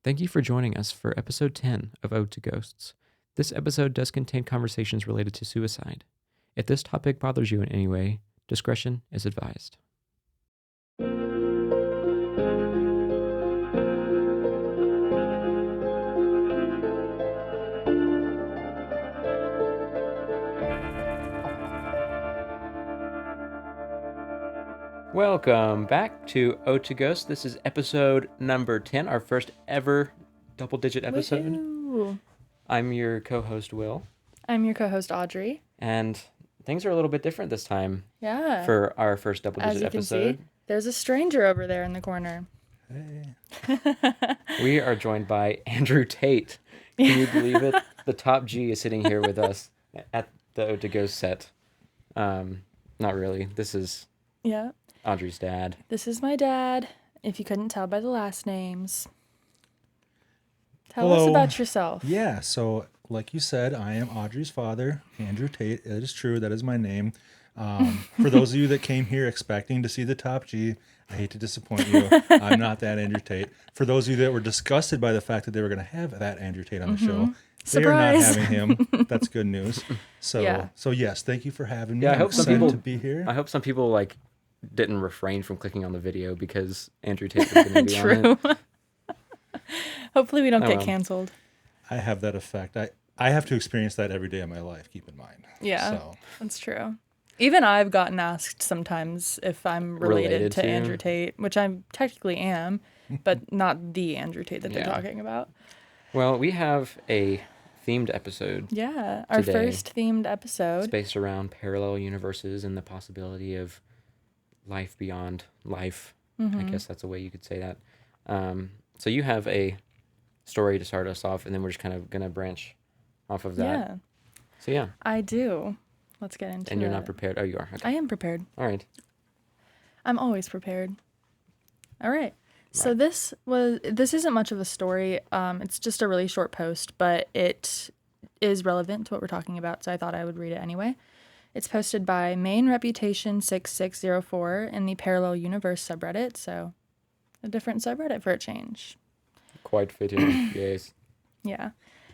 Thank you for joining us for episode 10 of Ode to Ghosts. This episode does contain conversations related to suicide. If this topic bothers you in any way, discretion is advised. Welcome back to Ode to Ghosts. This is episode number 10, our first ever double-digit episode. Woohoo. I'm your co-host, Will. I'm your co-host, Audrey. And things are a little bit different this time Yeah. for our first double-digit As you episode. can see, there's a stranger over there in the corner. Hey. We are joined by Andrew Tate. Can you believe it? The top G is sitting here with us at the Ode to Ghost set. Not really. This is Yeah. Audrey's dad. This is my dad, if you couldn't tell by the last names. Tell us Hello. about yourself. Yeah, so like you said, I am Audrey's father, Andrew Tate. It is true, that is my name. For those of you that came here expecting to see the top G, I hate to disappoint you. I'm not that Andrew Tate. For those of you that were disgusted by the fact that they were going to have that Andrew Tate on the show, they are not Surprise. having him. That's good news. So, Yeah. so yes, thank you for having me. Yeah, I I'm hope some excited people to be here. I hope some people didn't refrain from clicking on the video because Andrew Tate was going to be on it. True. Hopefully we don't Oh, get well. canceled. I have that effect. I have to experience that every day of my life, keep in mind. Yeah. So, That's true. Even I've gotten asked sometimes if I'm related Related to to? Andrew Tate, which I technically am, but not the Andrew Tate that they're Yeah. talking about. Well, we have a themed episode. Yeah, our Today. first themed episode. It's based around parallel universes and the possibility of life beyond life. Mm-hmm. I guess that's a way you could say that. So you have a story to start us off, and then we're just kind of going to branch off of that. Yeah, So yeah, I do. Let's get into it. and you're not prepared. Oh, you are. Okay. I am prepared. All right. I'm always prepared. All right. So this isn't much of a story. It's just a really short post, but it is relevant to what we're talking about, so I thought I would read it anyway. It's posted by Main Reputation 6604 in the Parallel Universe subreddit, so a different subreddit for a change. Quite fitting. Yes. Yeah.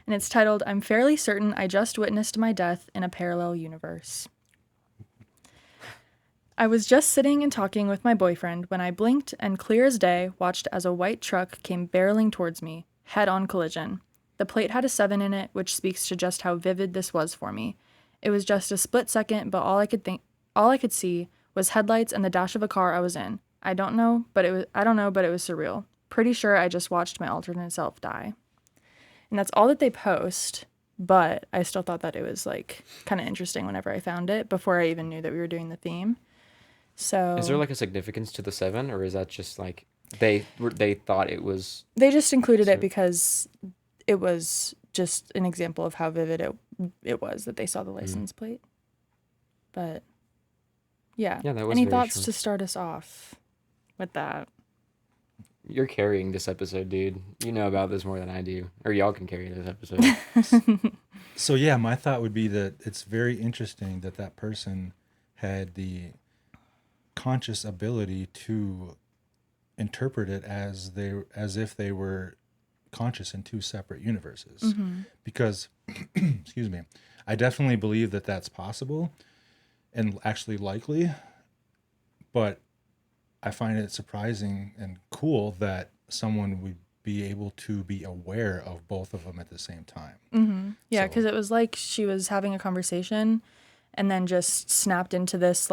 And it's titled, I'm fairly certain I just witnessed my death in a parallel universe. I was just sitting and talking with my boyfriend when I blinked and clear as day watched as a white truck came barreling towards me, head-on collision. The plate had a 7 in it, which speaks to just how vivid this was for me. It was just a split second, but all I could see was headlights and the dash of a car I was in. I don't know, but it was surreal. Pretty sure I just watched my alternate self die. And that's all that they post, but I still thought that it was kind of interesting whenever I found it before I even knew that we were doing the theme. So Is there a significance to the 7, or is that just they thought it was? they just included So- it because it was just an example of how vivid it was that they saw the license plate. But yeah. Yeah, that was Any very thoughts short. to start us off with that? You're carrying this episode, dude. You know about this more than I do, or y'all can carry this episode. So yeah, my thought would be that it's very interesting that that person had the conscious ability to interpret it as if they were conscious in two separate universes. Because, excuse me, I definitely believe that that's possible and actually likely, but I find it surprising and cool that someone would be able to be aware of both of them at the same time. Yeah, So- because it was like she was having a conversation and then just snapped into this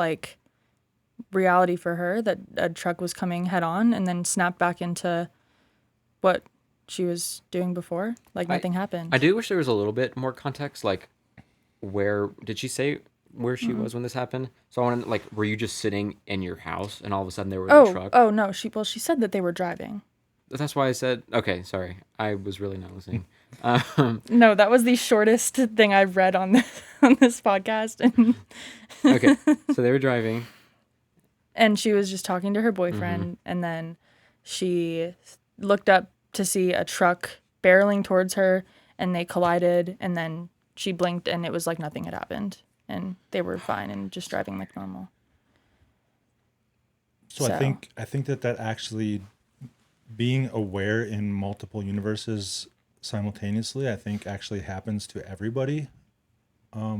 reality for her that a truck was coming head on, and then snapped back into what she was doing before. Nothing happened. I do wish there was a little bit more context. Where did she say where she was when this happened? So I want to were you just sitting in your house and all of a sudden there was a truck? Oh no, she said that they were driving. That's why I said okay. Sorry, I was really not listening. No, that was the shortest thing I've read on this podcast, and Okay, so they were driving. and she was just talking to her boyfriend, and then she looked up to see a truck barreling towards her, and they collided, and then she blinked, and it was like nothing had happened, and they were fine and just driving like normal. So I think that actually being aware in multiple universes simultaneously, I think actually happens to everybody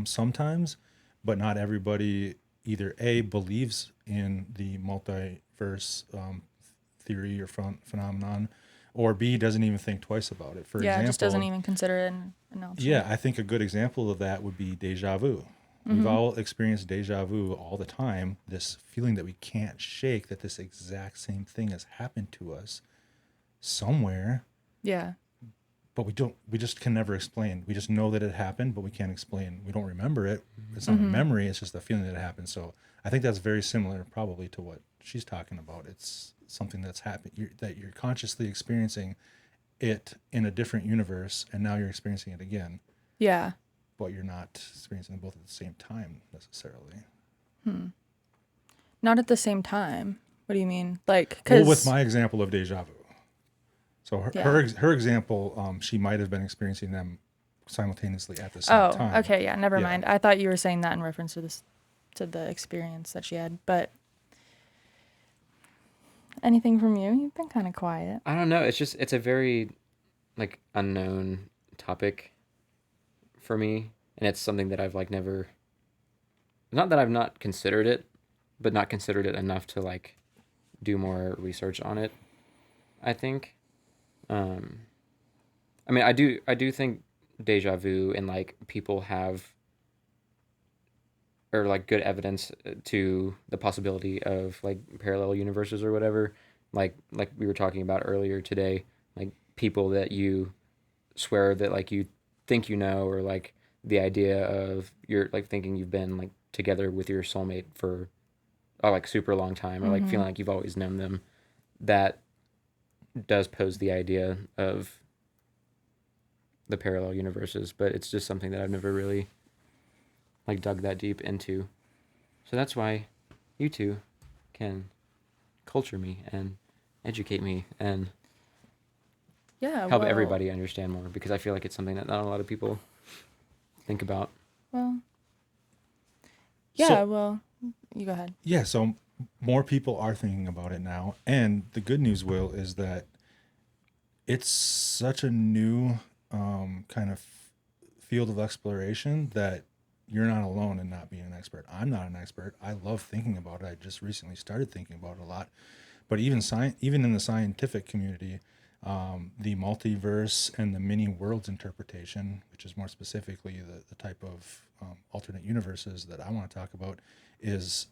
sometimes, but not everybody either A, believes in the multiverse theory or phenomenon, or B, doesn't even think twice about it. For Yeah, example, just doesn't even consider it an option. yeah, I think a good example of that would be deja vu. We've all experienced deja vu all the time, this feeling that we can't shake, that this exact same thing has happened to us somewhere, Yeah. but we just can never explain. We just know that it happened, but we can't explain. We don't remember it. It's not a memory, it's just a feeling that it happened. So I think that's very similar probably to what she's talking about. It's something that's happened, that you're consciously experiencing it in a different universe, and now you're experiencing it again, Yeah. but you're not experiencing them both at the same time necessarily. Not at the same time. What do you mean? Like, Well, because with my example of deja vu. So her Yeah. her example, she might have been experiencing them simultaneously at the same time. okay, yeah, never Yeah. mind. I thought you were saying that in reference to this, to the experience that she had. But anything from you? You've been kind of quiet. I don't know. It's a very like unknown topic for me, and it's something that I've like never. Not that I've not considered it, but not considered it enough to like do more research on it. I think. I mean, I do think deja vu and like people have or like good evidence to the possibility of like parallel universes or whatever. Like we were talking about earlier today, like people that you swear that like you think you know, or like the idea of you're like thinking you've been like together with your soulmate for a like super long time, or like feeling like you've always known them. That does pose the idea of the parallel universes, but it's just something that I've never really like dug that deep into. So that's why you two can culture me and educate me and Yeah. help well, everybody understand more, because I feel like it's something that not a lot of people think about. Well. Yeah. So- well, you go ahead. Yeah, so more people are thinking about it now, and the good news, Will, is that it's such a new kind of field of exploration that you're not alone in not being an expert. I'm not an expert. I love thinking about it. I just recently started thinking about it a lot. But even in the scientific community, the multiverse and the many worlds interpretation, which is more specifically the type of alternate universes that I want to talk about, is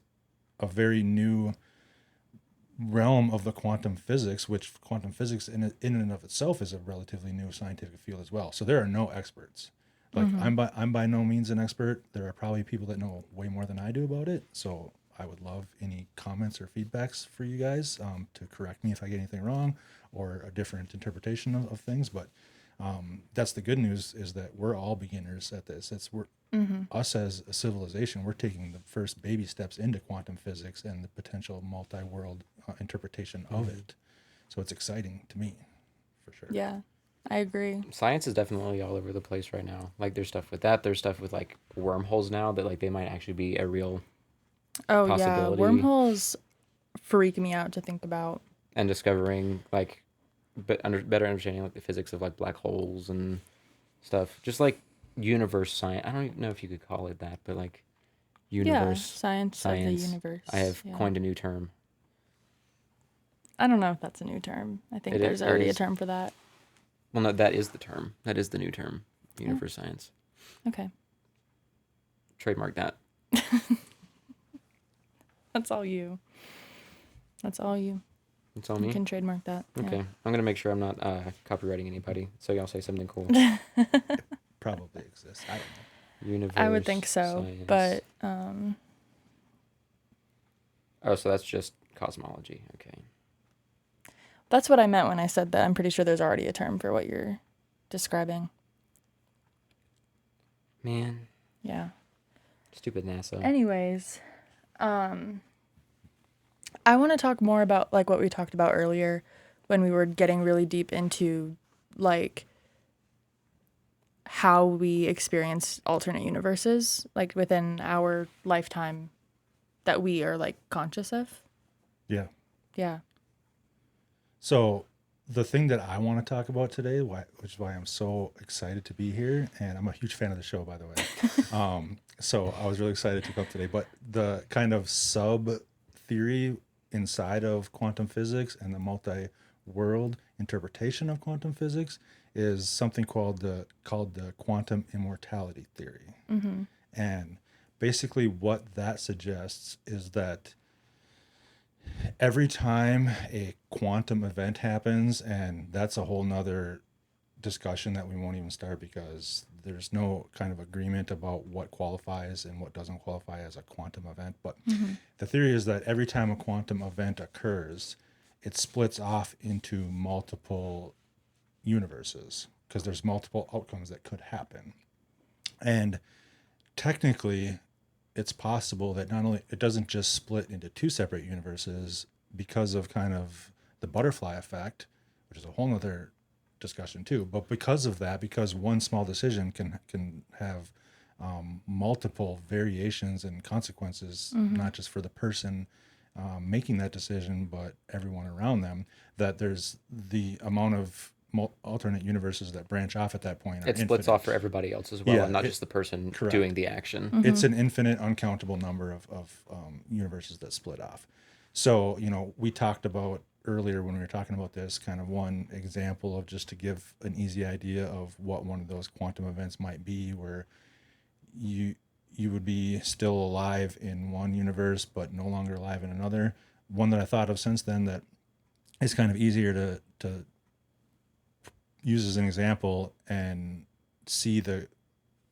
a very new realm of the quantum physics, which quantum physics in and of itself is a relatively new scientific field as well. So there are no experts. Like I'm by no means an expert. There are probably people that know way more than I do about it. So I would love any comments or feedbacks for you guys to correct me if I get anything wrong or a different interpretation of things. But that's the good news, is that we're all beginners at this. Us as a civilization, we're taking the first baby steps into quantum physics and the potential multi-world interpretation of it. So it's exciting to me, for sure. Yeah, I agree. Science is definitely all over the place right now. Like there's stuff with that. There's stuff with like wormholes now that like they might actually be a real Oh yeah, possibility. wormholes freak me out to think about. And discovering like better understanding like the physics of like black holes and stuff. Just like universe science. I don't even know if you could call it that, but like universe science of the universe. I have yeah. coined a new term. I don't know if that's a new term. I think there's already a term for that. Well, no, that is the term. That is the new term. Universe science. Okay. Trademark that. That's all you. That's all you. It's all You me. can trademark that. Okay, Yeah. I'm gonna make sure I'm not copywriting anybody. So y'all say something cool. Probably exists. I don't know. Universe. I would think so, science. but Oh, so that's just cosmology. Okay. that's what I meant when I said that. I'm pretty sure there's already a term for what you're describing. Man, Yeah. stupid NASA. Anyways, I want to talk more about like what we talked about earlier when we were getting really deep into like how we experience alternate universes like within our lifetime that we are like conscious of. Yeah. Yeah. So the thing that I want to talk about today, which is why I'm so excited to be here, and I'm a huge fan of the show, by the way. So I was really excited to come today. But the kind of sub theory inside of quantum physics and the multi-world interpretation of quantum physics is something called the quantum immortality theory. And basically, what that suggests is that every time a quantum event happens, and that's a whole nother discussion that we won't even start because there's no kind of agreement about what qualifies and what doesn't qualify as a quantum event. But the theory is that every time a quantum event occurs, it splits off into multiple universes because there's multiple outcomes that could happen. And technically, it's possible that not only it doesn't just split into two separate universes because of kind of the butterfly effect, which is a whole nother discussion too, but because of that, because one small decision can have multiple variations and consequences, not just for the person making that decision, but everyone around them, that there's the amount of alternate universes that branch off at that point. It splits off for everybody else as well, Yeah, and not just the person correct. doing the action. It's an infinite, uncountable number of universes that split off. So, we talked about earlier when we were talking about this, kind of one example of just to give an easy idea of what one of those quantum events might be, where you would be still alive in one universe, but no longer alive in another. One that I thought of since then that is kind of easier to use as an example and see the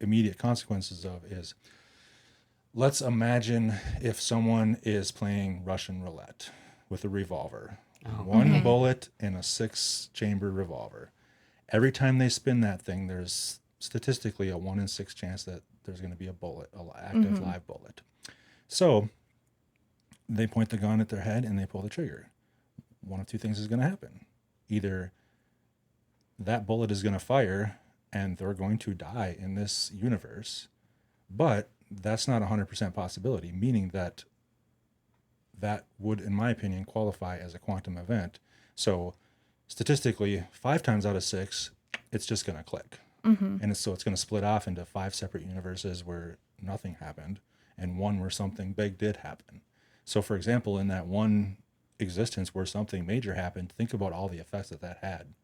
immediate consequences of is, let's imagine if someone is playing Russian roulette with a revolver. One bullet in a 6-chamber revolver. Every time they spin that thing, there's statistically a 1 in 6 chance that there's going to be a bullet, an active live bullet. So they point the gun at their head and they pull the trigger. One of two things is going to happen. Either that bullet is going to fire and they're going to die in this universe, but that's not a 100% possibility, meaning that would, in my opinion, qualify as a quantum event. So statistically, 5 times out of 6, it's just going to click. And so it's going to split off into 5 separate universes where nothing happened and one where something big did happen. So, for example, in that one existence where something major happened, think about all the effects that had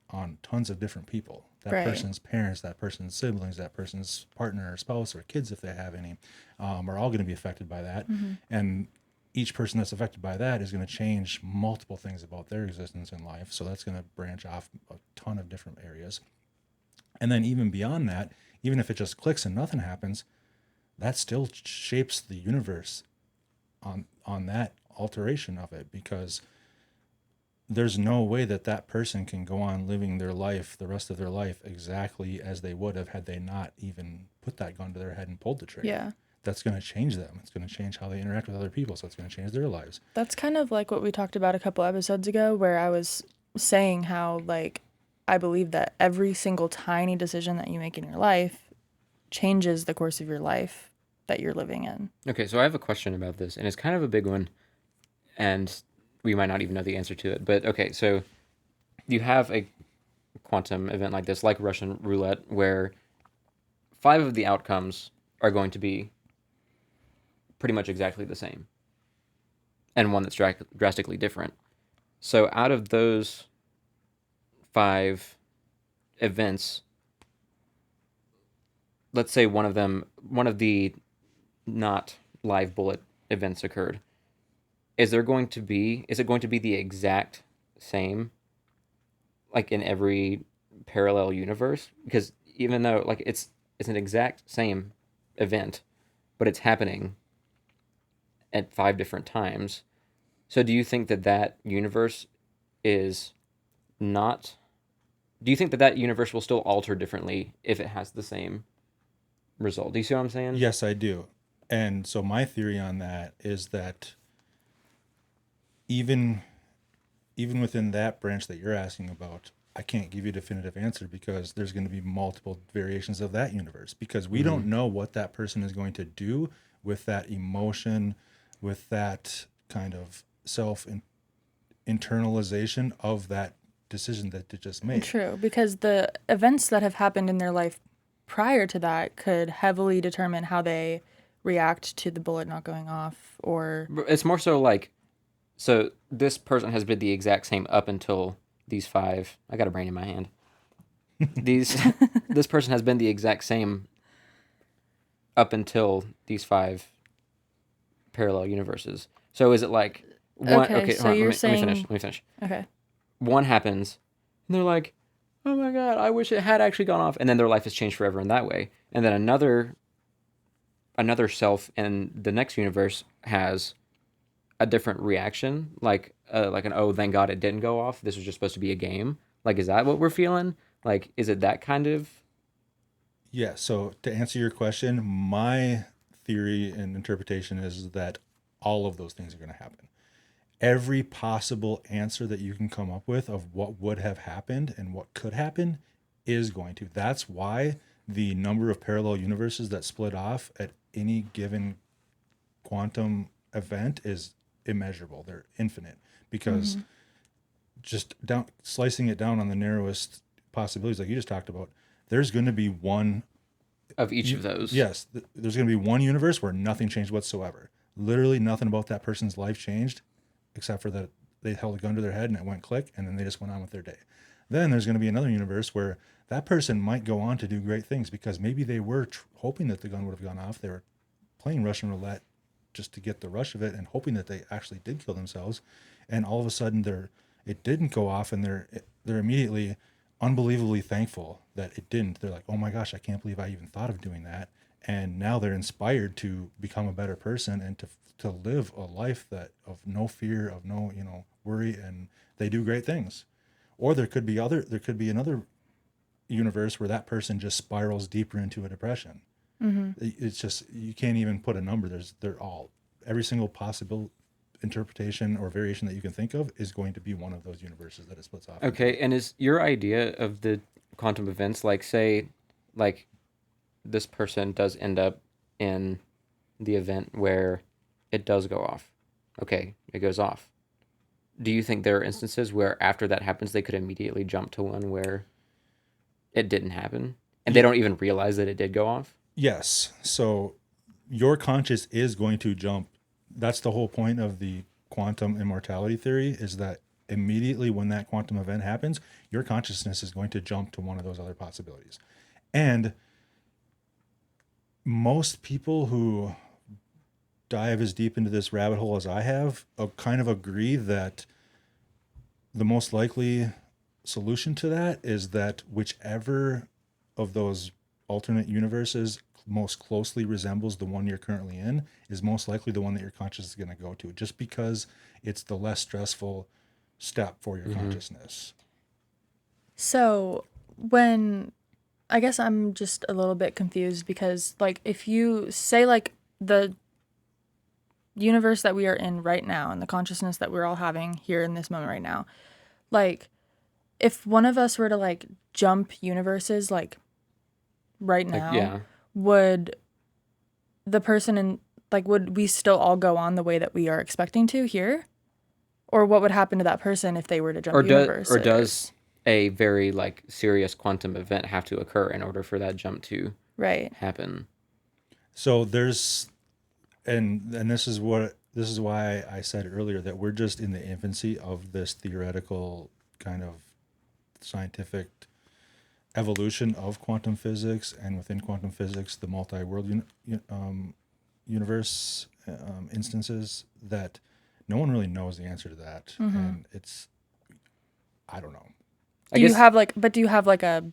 on tons of different people. That person's parents, that person's siblings, that person's partner or spouse or kids, if they have any, are all going to be affected by that. And each person that's affected by that is going to change multiple things about their existence in life. So that's going to branch off a ton of different areas. And then even beyond that, even if it just clicks and nothing happens, that still shapes the universe on that alteration of it, because there's no way that person can go on living their life, the rest of their life, exactly as they would have had they not even put that gun to their head and pulled the trigger. Yeah. That's going to change them. It's going to change how they interact with other people. So it's going to change their lives. That's kind of like what we talked about a couple episodes ago, where I was saying how, like, I believe that every single tiny decision that you make in your life changes the course of your life that you're living in. Okay, so I have a question about this, and it's kind of a big one, and we might not even know the answer to it. But okay, so you have a quantum event like this, like Russian roulette, where 5 of the outcomes are going to be pretty much exactly the same, and one that's drastically different. So out of those 5 events, let's say one of the not live bullet events occurred. Is it going to be the exact same, like in every parallel universe? Because even though like it's an exact same event, but it's happening at 5 different times. So do you think that universe is not... Do you think that universe will still alter differently if it has the same result? Do you see what I'm saying? Yes, I do. And so my theory on that is that even within that branch that you're asking about, I can't give you a definitive answer because there's going to be multiple variations of that universe, because we don't know what that person is going to do with that emotion, with that kind of self internalization of that decision that they just made. True, because the events that have happened in their life prior to that could heavily determine how they react to the bullet not going off, or It's more so like, so this person has been the exact same up until these 5. I got a brain in my hand. This person has been the exact same up until these 5 parallel universes. So is it like one? Okay, Okay, so hold on, you're let me finish. saying- Let me finish. okay. One happens, and they're like, "Oh my god, I wish it had actually gone off," and then their life has changed forever in that way. And then another self in the next universe has a different reaction, like an oh thank God it didn't go off. This was just supposed to be a game. Like, is that what we're feeling? Like, is it that kind of? Yeah. So to answer your question, my theory and interpretation is that all of those things are going to happen. Every possible answer that you can come up with of what would have happened and what could happen is going to. That's why the number of parallel universes that split off at any given quantum event is immeasurable. They're infinite because just slicing it down on the narrowest possibilities, like you just talked about, there's going to be one Of each of those. Yes, there's going to be one universe where nothing changed whatsoever. Literally nothing about that person's life changed, except for that they held a gun to their head and it went click, and then they just went on with their day. Then there's going to be another universe where that person might go on to do great things because maybe they were hoping that the gun would have gone off. They were playing Russian roulette just to get the rush of it and hoping that they actually did kill themselves. And all of a sudden it didn't go off, and they're immediately unbelievably thankful that it didn't. They're like, oh my gosh, I can't believe I even thought of doing that. And now they're inspired to become a better person and to live a life that of no fear, of no, worry, and they do great things. Or there could be another universe where that person just spirals deeper into a depression. It's just, you can't even put a number. Every single possible interpretation or variation that you can think of is going to be one of those universes that it splits off. Okay, and is your idea of the quantum events, like, say, like, this person does end up in the event where it does go off. Okay, it goes off. Do you think there are instances where after that happens, they could immediately jump to one where it didn't happen? And they don't even realize that it did go off? Yes. So your conscious is going to jump. That's the whole point of the quantum immortality theory, is that immediately when that quantum event happens, your consciousness is going to jump to one of those other possibilities. And most people who dive as deep into this rabbit hole as I have kind of agree that the most likely solution to that is that whichever of those alternate universes most closely resembles the one you're currently in is most likely the one that your consciousness is going to go to, just because it's the less stressful step for your consciousness. So I guess I'm just a little bit confused because, like, if you say, like, the universe that we are in right now and the consciousness that we're all having here in this moment right now, like, if one of us were to, like, jump universes, like, right now, yeah. would the person in, like, would we still all go on the way that we are expecting to here? Or what would happen to that person if they were to jump universes? Or does a very, like, serious quantum event have to occur in order for that jump to happen? So there's, and this is why I said earlier that we're just in the infancy of this theoretical kind of scientific evolution of quantum physics, and within quantum physics, the multi-world universe instances that no one really knows the answer to that, and I don't know. Do you have like a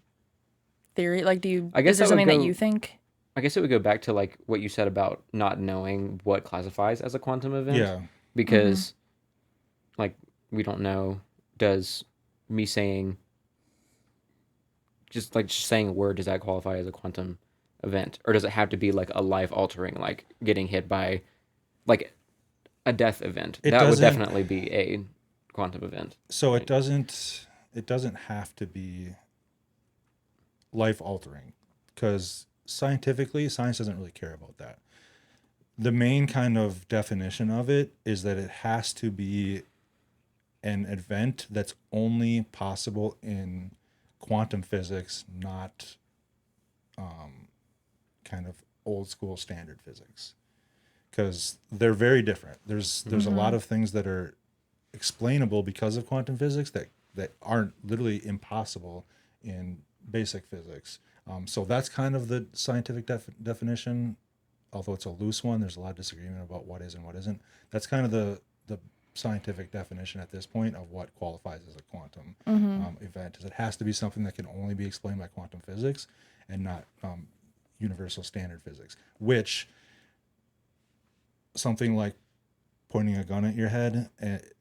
theory? Like, is there something that you think? I guess it would go back to, like, what you said about not knowing what classifies as a quantum event. Yeah. Because, like, we don't know, does me saying, just saying a word, does that qualify as a quantum event? Or does it have to be, like, a life-altering, like, getting hit by, like, a death event? That would definitely be a quantum event. So right? it doesn't have to be life-altering, because scientifically, science doesn't really care about that. The main kind of definition of it is that it has to be an event that's only possible in quantum physics, not kind of old school standard physics, because they're very different. There's a lot of things that are explainable because of quantum physics that aren't literally impossible in basic physics. So that's kind of the scientific definition, although it's a loose one. There's a lot of disagreement about what is and what isn't. That's kind of the scientific definition at this point of what qualifies as a quantum event. Is it has to be something that can only be explained by quantum physics and not universal standard physics, which something like pointing a gun at your head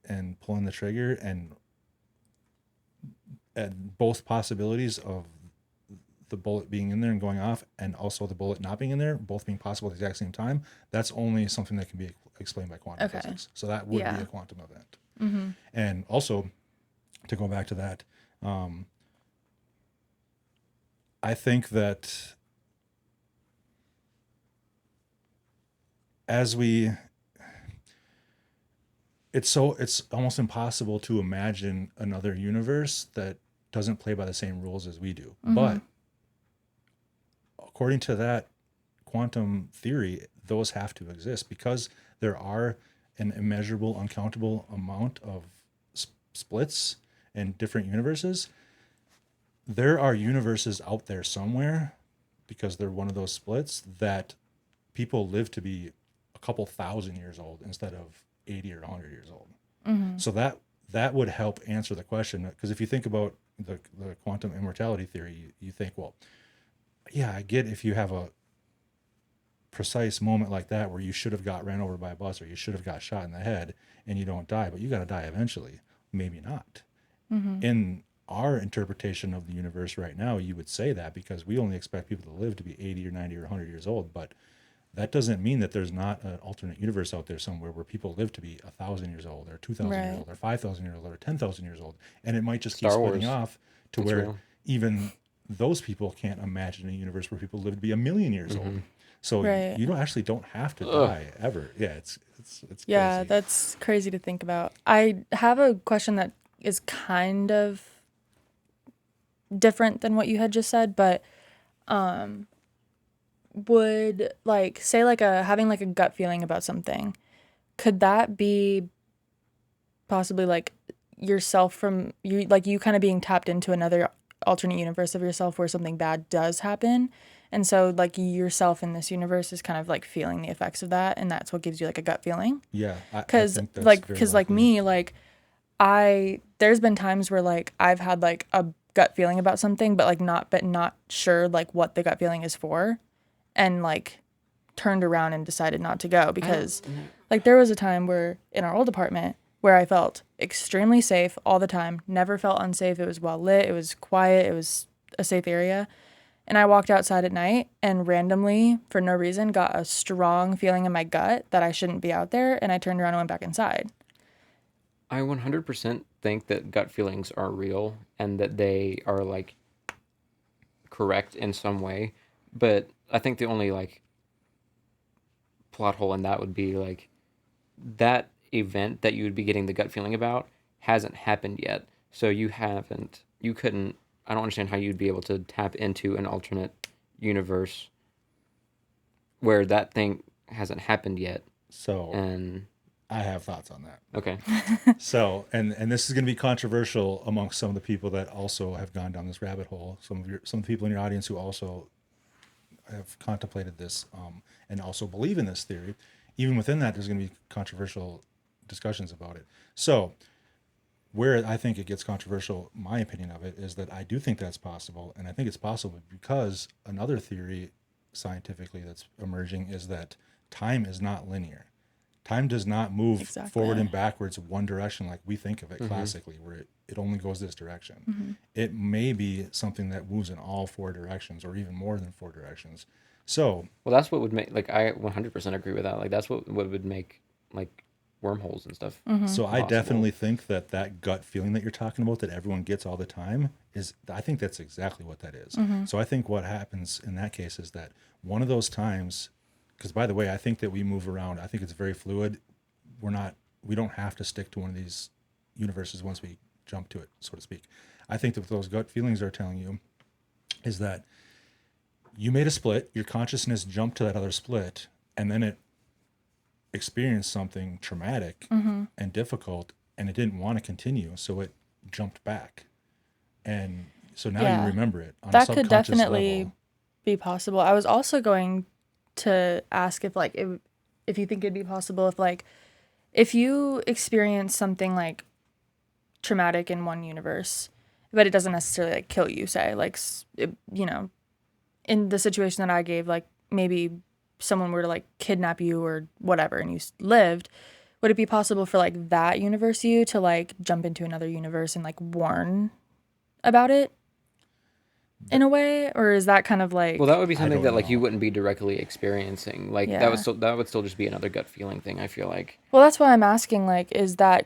and pulling the trigger and both possibilities of the bullet being in there and going off and also the bullet not being in there, both being possible at the exact same time, that's only something that can be explained by quantum physics. So that would be a quantum event. And also, to go back to that, I think that it's almost impossible to imagine another universe that doesn't play by the same rules as we do. But according to that quantum theory, those have to exist because there are an immeasurable, uncountable amount of splits in different universes. There are universes out there somewhere, because they're one of those splits, that people live to be a couple thousand years old instead of 80 or 100 years old. So that would help answer the question, because if you think about the quantum immortality theory, you think, well, yeah, I get if you have a precise moment like that where you should have got ran over by a bus or you should have got shot in the head and you don't die, but you got to die eventually. Maybe not. In our interpretation of the universe right now, you would say that because we only expect people to live to be 80 or 90 or 100 years old, but that doesn't mean that there's not an alternate universe out there somewhere where people live to be 1,000 years old or 2,000 years old or 5,000 years old or 10,000 years old. And it might just keep splitting off to That's where real. even those people can't imagine a universe where people live to be 1,000,000 years old. So you don't have to die ever. Yeah, it's crazy. Yeah, that's crazy to think about. I have a question that is kind of different than what you had just said, but would like say like having like a gut feeling about something, could that be possibly like yourself from you, like you kind of being tapped into another alternate universe of yourself where something bad does happen, and so like yourself in this universe is kind of like feeling the effects of that, and that's what gives you like a gut feeling? Yeah, because like me, like there's been times where like I've had like a gut feeling about something, but not sure like what the gut feeling is for, and like turned around and decided not to go because like there was a time where in our old apartment where I felt extremely safe all the time, never felt unsafe. It was well lit, it was quiet, it was a safe area. And I walked outside at night and randomly, for no reason, got a strong feeling in my gut that I shouldn't be out there, and I turned around and went back inside. I 100% think that gut feelings are real and that they are like correct in some way, but I think the only like plot hole in that would be like that event that you would be getting the gut feeling about hasn't happened yet. So you couldn't, I don't understand how you'd be able to tap into an alternate universe where that thing hasn't happened yet. So And I have thoughts on that. okay. So, and this is going to be controversial amongst some of the people that also have gone down this rabbit hole. Some of the people in your audience who also have contemplated this and also believe in this theory. Even within that, there's going to be controversial discussions about it. So, where I think it gets controversial, my opinion of it, is that I do think that's possible, and I think it's possible because another theory scientifically that's emerging is that time is not linear. Time does not move forward and backwards one direction like we think of it classically, where it only goes this direction. It may be something that moves in all four directions or even more than four directions. So, well, that's what would make, like, I 100% agree with that. Like, that's what would make, like, wormholes and stuff. So I definitely think that gut feeling that you're talking about that everyone gets all the time I think that's exactly what that is. So I think what happens in that case is that one of those times, because by the way, I think that we move around. I think it's very fluid. We don't have to stick to one of these universes once we jump to it, so to speak. I think that what those gut feelings are telling you is that you made a split, your consciousness jumped to that other split, and then it experienced something traumatic and difficult, and it didn't want to continue, so it jumped back. And so now you remember it on a that subconscious could definitely level. be possible. I was also going to ask if like if you think it'd be possible if like if you experience something like traumatic in one universe, but it doesn't necessarily like kill you, say like you know, in the situation that I gave, like maybe someone were to like kidnap you or whatever and you lived, would it be possible for like that universe you to like jump into another universe and like warn about it in a way? Or is that kind of like, Well, that would be I something don't that like you know. wouldn't be directly experiencing. Like Yeah. that would still just be another gut feeling thing, I feel like. well, that's why I'm asking, like,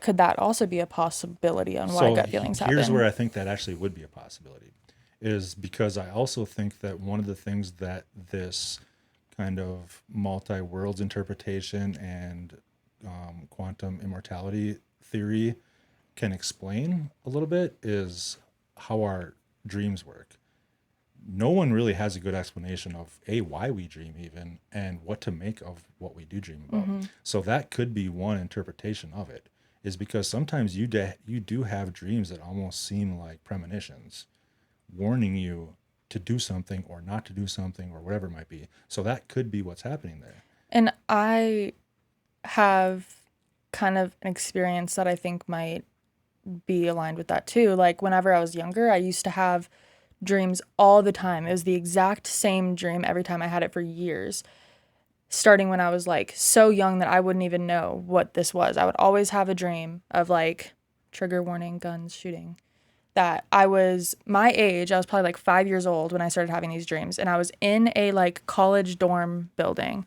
could that also be a possibility on why So gut feelings here's happen? where I think that actually would be a possibility, is because I also think that one of the things that this kind of multi-worlds interpretation and quantum immortality theory can explain a little bit is how our dreams work. No one really has a good explanation of why we dream even, and what to make of what we do dream about. So that could be one interpretation of it, is because sometimes you do have dreams that almost seem like premonitions, warning you to do something or not to do something or whatever it might be. So that could be what's happening there. And I have kind of an experience that I think might be aligned with that too. Like whenever I was younger, I used to have dreams all the time. It was the exact same dream every time. I had it for years, starting when I was like so young that I wouldn't even know what this was. I would always have a dream of like trigger warning, guns, shooting. That I was my age, I was probably like 5 years old when I started having these dreams. And I was in a like college dorm building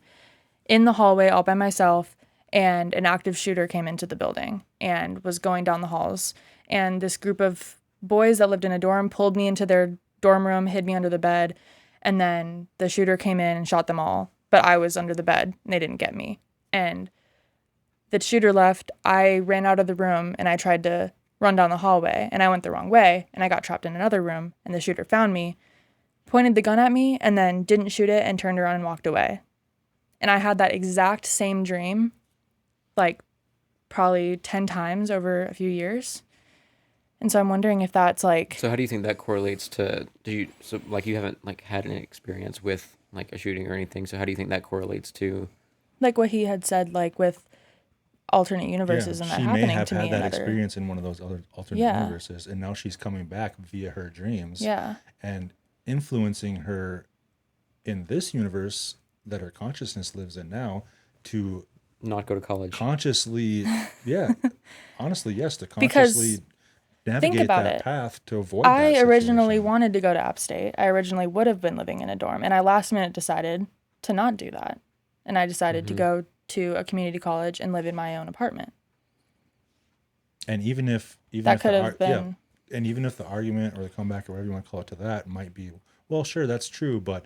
in the hallway all by myself. And an active shooter came into the building and was going down the halls. And this group of boys that lived in a dorm pulled me into their dorm room, hid me under the bed. And then the shooter came in and shot them all. But I was under the bed and they didn't get me. And the shooter left. I ran out of the room and I tried to run down the hallway and I went the wrong way and I got trapped in another room and the shooter found me, pointed the gun at me and then didn't shoot it and turned around and walked away. And I had that exact same dream like probably 10 times over a few years. And so I'm wondering if that's like, So how do you think that correlates to like you haven't like had an experience with like a shooting or anything, so how do you think that correlates to like what he had said, like with alternate universes and that she may happening have to me had that another experience in one of those other alternate universes, and now she's coming back via her dreams and influencing her in this universe that her consciousness lives in now to not go to college? consciously, honestly, yes, to Because consciously think navigate about that it. path to avoid I that originally situation. wanted to go to Upstate. I originally would have been living in a dorm, and I last minute decided to not do that. And I decided to go to a community college and live in my own apartment. And even if That could have been, and even if the argument or the comeback or whatever you want to call it to that might be, well, sure, that's true, but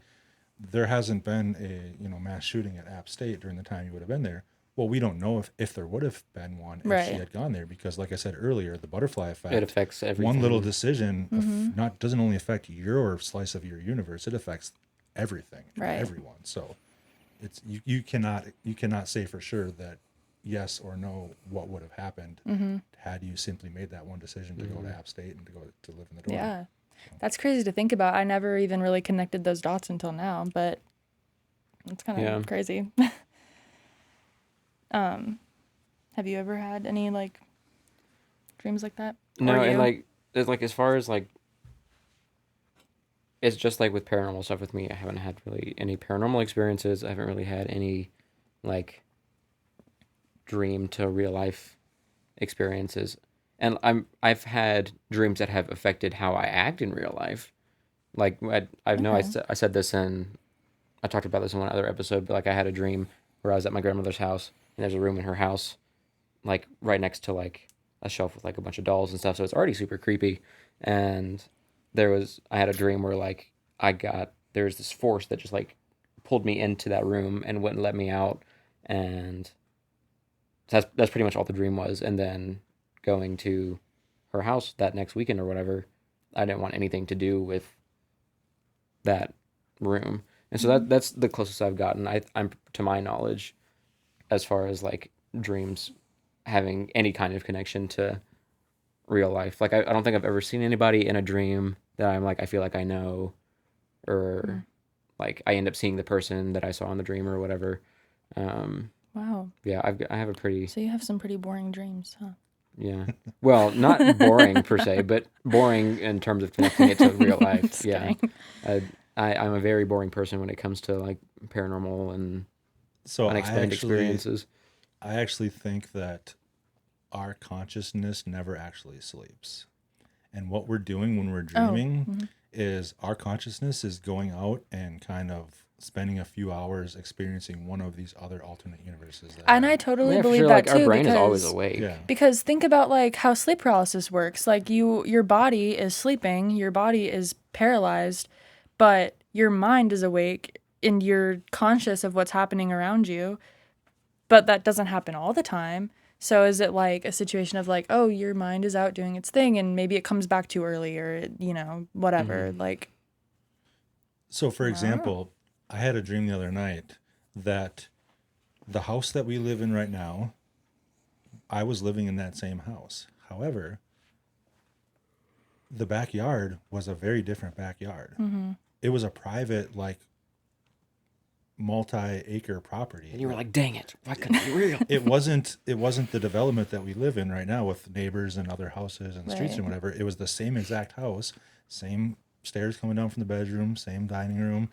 there hasn't been a mass shooting at App State during the time you would have been there. Well, we don't know if there would have been one if she had gone there, because like I said earlier, the butterfly effect, It affects everything. one little decision doesn't only affect your slice of your universe, it affects everything and everyone. So it's you cannot say for sure that yes or no what would have happened had you simply made that one decision to go to App State and to go to live in the dorm. yeah. That's crazy to think about. I never even really connected those dots until now, but it's kind of crazy. Have you ever had any like dreams like that? No, and like it's like as far as like it's just like with paranormal stuff with me, I haven't had really any paranormal experiences. I haven't really had any like dream to real life experiences. And I've had dreams that have affected how I act in real life. Like I know I said this I talked about this in one other episode, but like I had a dream where I was at my grandmother's house and there's a room in her house like right next to like a shelf with like a bunch of dolls and stuff, so it's already super creepy. And I had a dream where like there was this force that just like pulled me into that room and wouldn't let me out, and that's pretty much all the dream was. And then going to her house that next weekend or whatever, I didn't want anything to do with that room. And so that's the closest I've gotten, I'm to my knowledge, as far as like dreams having any kind of connection to real life. Like I don't think I've ever seen anybody in a dream that I'm like, I feel like I know, or like I end up seeing the person that I saw in the dream or whatever. Wow. Yeah, I have a pretty, So you have some pretty boring dreams, huh? yeah. Well, not boring per se, but boring in terms of connecting it to real life. Just Yeah. kidding. I'm a very boring person when it comes to like paranormal and So unexplained experiences. I actually think that our consciousness never actually sleeps. And what we're doing when we're dreaming is our consciousness is going out and kind of spending a few hours experiencing one of these other alternate universes. And I totally Yeah, for believe sure, that like too. our brain because, is always awake. Yeah. Because think about like how sleep paralysis works. Like your body is sleeping, your body is paralyzed, but your mind is awake and you're conscious of what's happening around you. But that doesn't happen all the time. So is it like a situation of like, oh, your mind is out doing its thing and maybe it comes back too early or, whatever. Like, So, for example, I had a dream the other night that the house that we live in right now, I was living in that same house. However, the backyard was a very different backyard. It was a private, like, multi-acre property. And you were like, dang it, why couldn't it be real? It wasn't the development that we live in right now with neighbors and other houses and streets Right. and whatever. It was the same exact house, same stairs coming down from the bedroom, same dining room.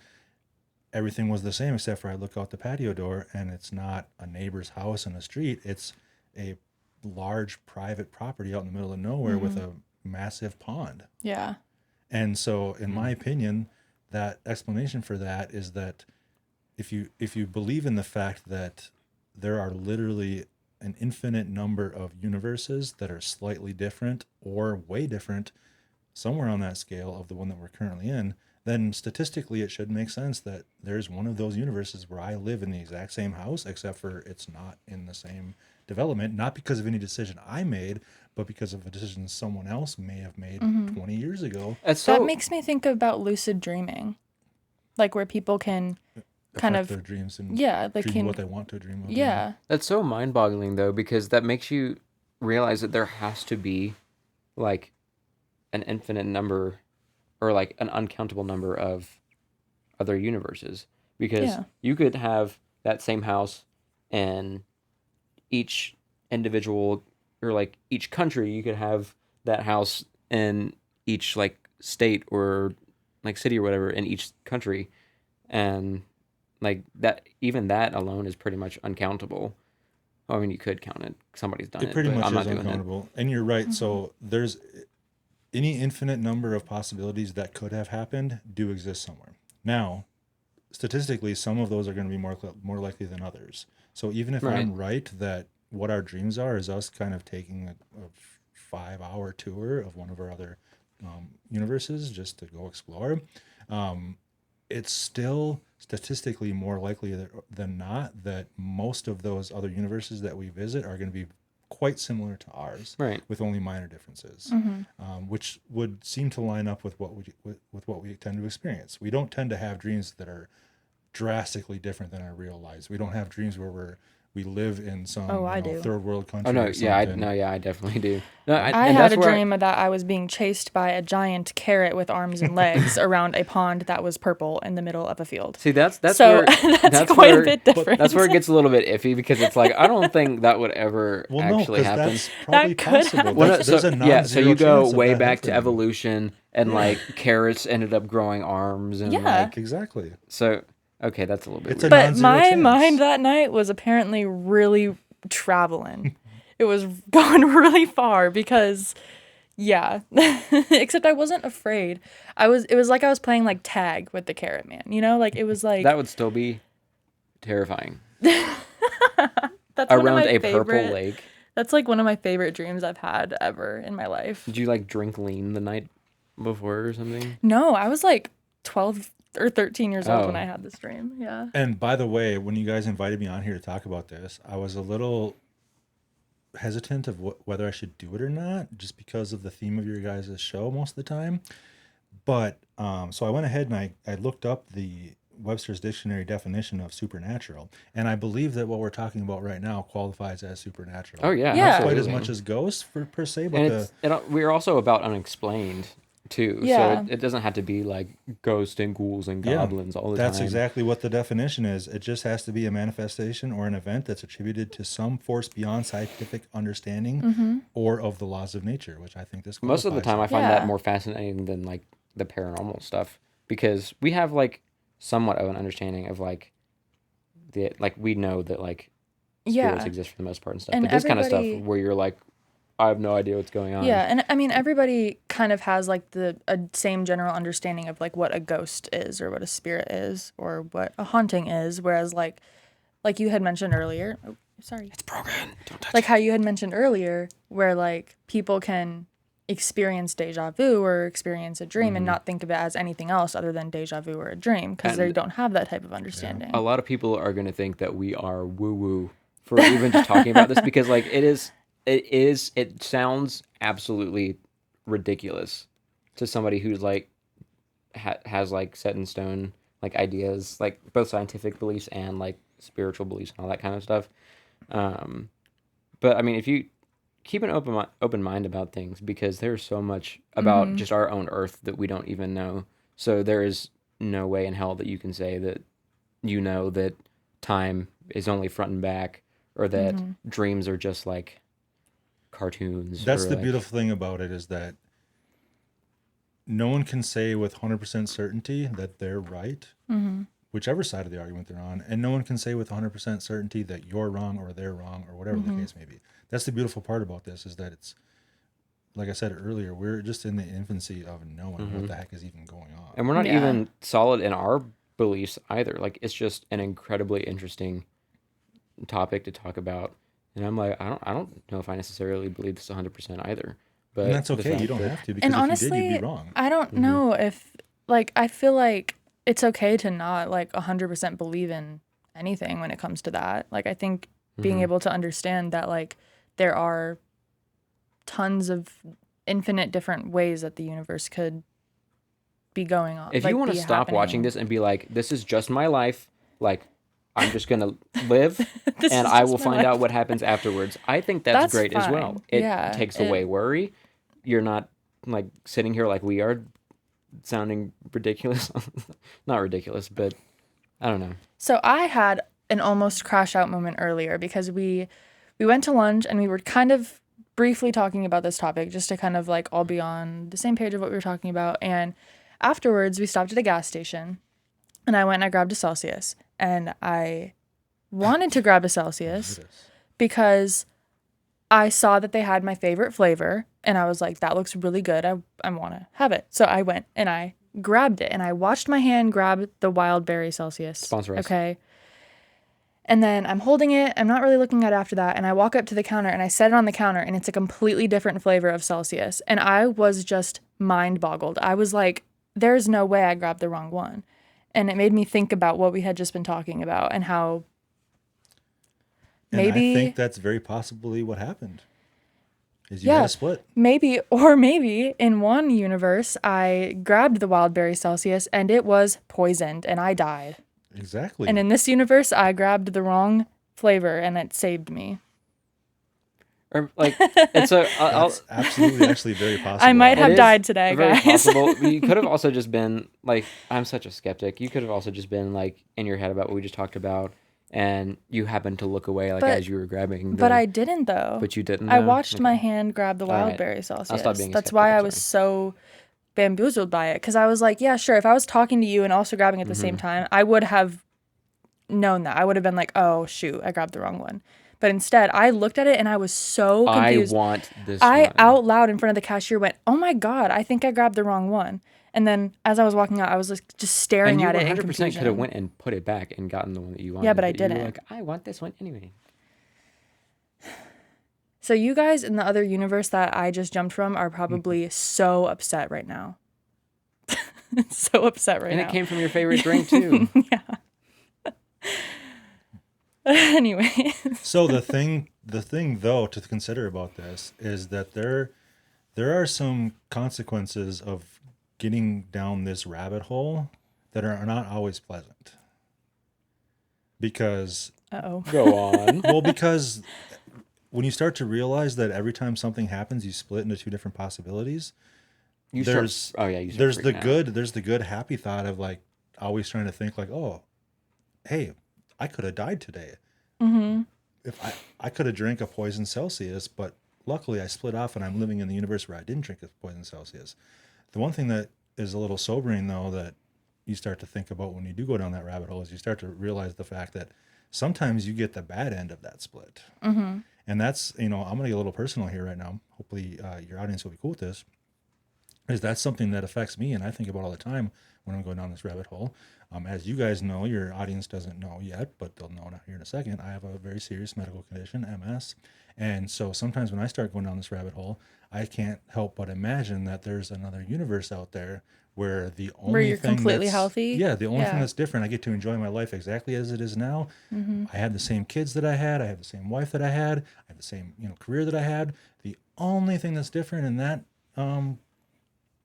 Everything was the same except for I look out the patio door and it's not a neighbor's house in the street. It's a large private property out in the middle of nowhere with a massive pond. yeah. And so, in my opinion, that explanation for that is that if you believe in the fact that there are literally an infinite number of universes that are slightly different or way different, somewhere on that scale of the one that we're currently in, then statistically it should make sense that there's one of those universes where I live in the exact same house, except for it's not in the same development, not because of any decision I made, but because of a decision someone else may have made 20 years ago. That makes me think about lucid dreaming. Like where people can kind Affect of their dreams and they dream can what they want to dream of. yeah. That's so mind-boggling though, because that makes you realize that there has to be like an infinite number or like an uncountable number of other universes, because Yeah. you could have that same house in each individual or like each country. You could have that house in each like state or like city or whatever in each country, and like that, even that alone is pretty much uncountable. I mean, you could count it. Somebody's done it. It pretty but much I'm not is doing uncountable. And you're right. So there's any infinite number of possibilities that could have happened do exist somewhere. Now, statistically, some of those are going to be more likely than others. So even if Right. I'm right that what our dreams are is us kind of taking a 5-hour tour of one of our other universes just to go explore, it's still statistically more likely than not that most of those other universes that we visit are going to be quite similar to ours, Right. with only minor differences, which would seem to line up with what we tend to experience. We don't tend to have dreams that are drastically different than our real lives. We don't have dreams where we live in some I do. third world country. Oh no, or yeah, something. I definitely do. No, I and had that's a where dream that I was being chased by a giant carrot with arms and legs around a pond that was purple in the middle of a field. See, that's So where that's quite a bit different. That's where it gets a little bit iffy, because it's like I don't think that would ever Well, no, actually because happen. that's probably That could possible. happen. Well, no, There's a so non-zero you go chance of way that back to happening. evolution, and like carrots ended up growing arms, and Yeah. like Exactly. so. Okay, that's a little bit It's a weird. But non-zero my chance. mind that night was apparently really traveling. It was going really far because, yeah. Except I wasn't afraid. It was like I was playing like tag with the carrot man. You know, like it was like That would still be terrifying. that's one of Around my a favorite, purple lake. That's like one of my favorite dreams I've had ever in my life. Did you like drink lean the night before or something? No, I was like 12 or 13 years old when Oh. I had this dream. Yeah. And by the way, when you guys invited me on here to talk about this, I was a little hesitant of whether I should do it or not, just because of the theme of your guys' show most of the time. But so I went ahead and I looked up the Webster's Dictionary definition of supernatural, and I believe that what we're talking about right now qualifies as supernatural. Oh yeah, Yeah. Not quite as absolutely. much as ghosts per se, but And we're also about unexplained too. Yeah. So it doesn't have to be like ghosts and ghouls and goblins all the that's time. exactly what the definition is. It just has to be a manifestation or an event that's attributed to some force beyond scientific understanding or of the laws of nature, which I think this Most of the qualifies time, I as. find Yeah. that more fascinating than like the paranormal stuff because we have like somewhat of an understanding of like we know that like spirits Yeah. exist for the most part and stuff. And But this kind of stuff everybody- where you're like, I have no idea what's going on. Yeah, and I mean everybody kind of has like the same general understanding of like what a ghost is or what a spirit is or what a haunting is, whereas like you had mentioned earlier, oh, sorry. It's broken. Don't touch Like how you had mentioned earlier where like people can experience deja vu or experience a dream and not think of it as anything else other than deja vu or a dream because they And- don't have that type of understanding. A lot of people are going to think that we are woo-woo for even just talking about this because like it sounds absolutely ridiculous to somebody who's like has like set in stone like ideas, like both scientific beliefs and like spiritual beliefs and all that kind of stuff. But I mean, if you keep an open mind about things, because there's so much about just our own Earth that we don't even know. So there is no way in hell that you can say that you know that time is only front and back, or that dreams are just like cartoons. That's or the like, beautiful thing about it, is that no one can say with 100% certainty that they're right, whichever side of the argument they're on, and no one can say with 100% certainty that you're wrong or they're wrong or whatever the case may be. That's the beautiful part about this, is that it's, like I said earlier, we're just in the infancy of knowing what the heck is even going on. And we're not Yeah. even solid in our beliefs either. Like, it's just an incredibly interesting topic to talk about. And I'm like, I don't know if I necessarily believe this 100% either. But And that's the okay. fact You don't that- have to, because And if honestly, you did, you'd be wrong. I don't know if like I feel like it's okay to not like 100% believe in anything when it comes to that. Like I think being able to understand that like there are tons of infinite different ways that the universe could be going on. If like, you want to be stop watching happening. this and be like, this is just my life, like, I'm just going to live This and is I just will my find life. out what happens afterwards, I think that's That's great as well. fine. It Yeah, takes away worry. You're not like sitting here like we are, sounding ridiculous. Not ridiculous, but I don't know. So I had an almost crash out moment earlier because we went to lunch and we were kind of briefly talking about this topic just to kind of like all be on the same page of what we were talking about. And afterwards we stopped at a gas station and I went and I grabbed a Celsius, and I wanted to grab a Celsius because I saw that they had my favorite flavor and I was like, that looks really good. I want to have it. So I went and I grabbed it and I watched my hand grab the wild berry Celsius. Sponsor us. Okay. And then I'm holding it. I'm not really looking at it after that. And I walk up to the counter and I set it on the counter and it's a completely different flavor of Celsius. And I was just mind boggled. I was like, there's no way I grabbed the wrong one. And it made me think about what we had just been talking about and how And maybe I think that's very possibly what happened. Is you had a split. Maybe in one universe, I grabbed the wild berry Celsius and it was poisoned and I died. Exactly. And in this universe, I grabbed the wrong flavor and it saved me. Or like, it's a. That's absolutely actually very possible. I might It have is died today, very guys. possible. You could have also just been like, I'm such a skeptic. You could have also just been like in your head about what we just talked about, and you happened to look away like But- as you were grabbing. But I didn't though. But you didn't. I know? watched my Okay. hand grab the All wild right. berry Celsius. stop being a That's skeptic, why I'm I was so bamboozled by it. Because I was like, yeah, sure. If I was talking to you and also grabbing at the same time, I would have known that. I would have been like, oh, shoot, I grabbed the wrong one. But instead, I looked at it and I was so confused. I want this. I one. out loud in front of the cashier went, oh my God, I think I grabbed the wrong one. And then as I was walking out, I was like just staring And you at it in 100% could confusion. have went and put it back and gotten the one that you wanted. but I you were didn't. like, I want this one anyway. So you guys in the other universe that I just jumped from are probably so upset right now. So upset right And now. it came from your favorite drink too. Yeah. Anyway. So the thing though to consider about this is that there are some consequences of getting down this rabbit hole that are not always pleasant. Because Uh-oh. Go on. because when you start to realize that every time something happens, you split into two different possibilities. You there's start, oh yeah, you start there's the freaking out. good there's the good happy thought of like always trying to think like, oh, hey, I could have died today. Mm-hmm. If I could have drank a poison Celsius, but luckily I split off and I'm living in the universe where I didn't drink a poison Celsius. The one thing that is a little sobering though that you start to think about when you do go down that rabbit hole is you start to realize the fact that sometimes you get the bad end of that split. Mm-hmm. And that's, I'm going to get a little personal here right now. Hopefully your audience will be cool with this. Is that's something that affects me and I think about all the time when I'm going down this rabbit hole. As you guys know, your audience doesn't know yet, but they'll know here in a second. I have a very serious medical condition, MS. And so sometimes when I start going down this rabbit hole, I can't help but imagine that there's another universe out there where the only Where you're thing completely that's, healthy? Yeah, the only Yeah. thing that's different, I get to enjoy my life exactly as it is now. Mm-hmm. I had the same kids that I had. I have the same wife that I had. I have the same, career that I had. The only thing that's different in that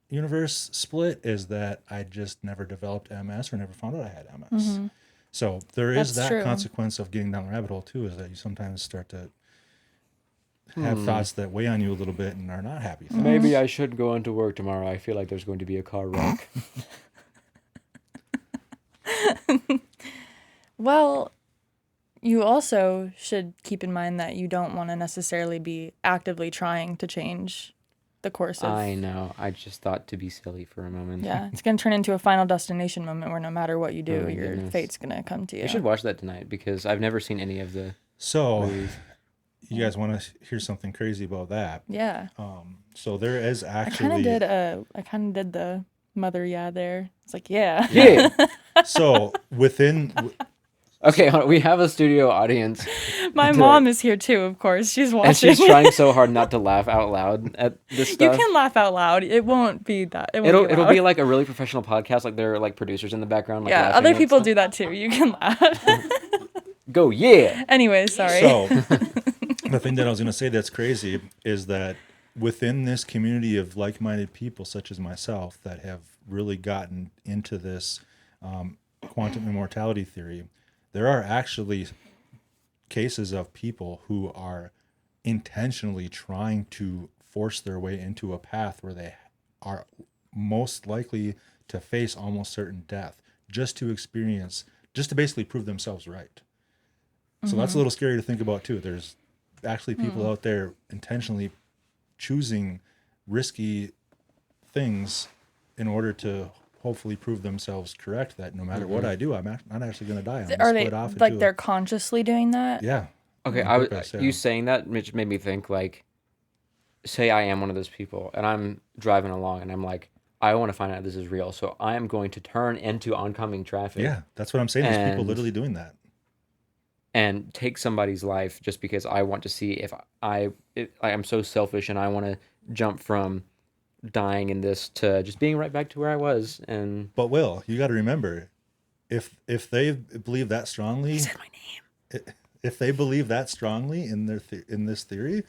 universe split is that I just never developed MS or never found out I had MS. Mm-hmm. So there is That's that true. consequence of getting down the rabbit hole too, is that you sometimes start to have thoughts that weigh on you a little bit and are not happy thoughts. Maybe I should go into work tomorrow. I feel like there's going to be a car wreck. Well, you also should keep in mind that you don't want to necessarily be actively trying to change the course of... I know. I just thought to be silly for a moment. Yeah, it's going to turn into a Final Destination moment where no matter what you do, Oh my your goodness. fate's going to come to you. We should watch that tonight because I've never seen any of the So movies. you guys want to hear something crazy about that? Yeah. So there is I actually kind of did the mother there. It's like, yeah. Yeah. so within Okay, hold on. We have a studio audience, My mom is here too, of course. She's watching. and she's trying so hard not to laugh out loud at this You stuff. can laugh out loud. It won't be that. It'll loud. be like a really professional podcast. Like there are like producers in the background. Like, Yeah, laughing other and people stuff. do that too. You can laugh. Go, yeah. Anyway, sorry. So the thing that I was going to say that's crazy is that within this community of like-minded people such as myself that have really gotten into this quantum immortality theory, there are actually cases of people who are intentionally trying to force their way into a path where they are most likely to face almost certain death just to basically prove themselves right. So that's a little scary to think about too. There's actually people out there intentionally choosing risky things in order to hopefully prove themselves correct that no matter what I do, I'm not actually going to die. I'm Are going to they split off into like they're consciously doing that? yeah. Okay, on purpose, yeah. you saying that made me think like, say I am one of those people and I'm driving along and I'm like, I want to find out if this is real, so I am going to turn into oncoming traffic. Yeah, that's what I'm saying. There's people And- literally doing that. And take somebody's life just because I want to see if I'm so selfish and I want to jump from dying in this to just being right back to where I was. And But Will, you got to remember, if they believe that strongly, he said my name. if they believe that strongly in in this theory,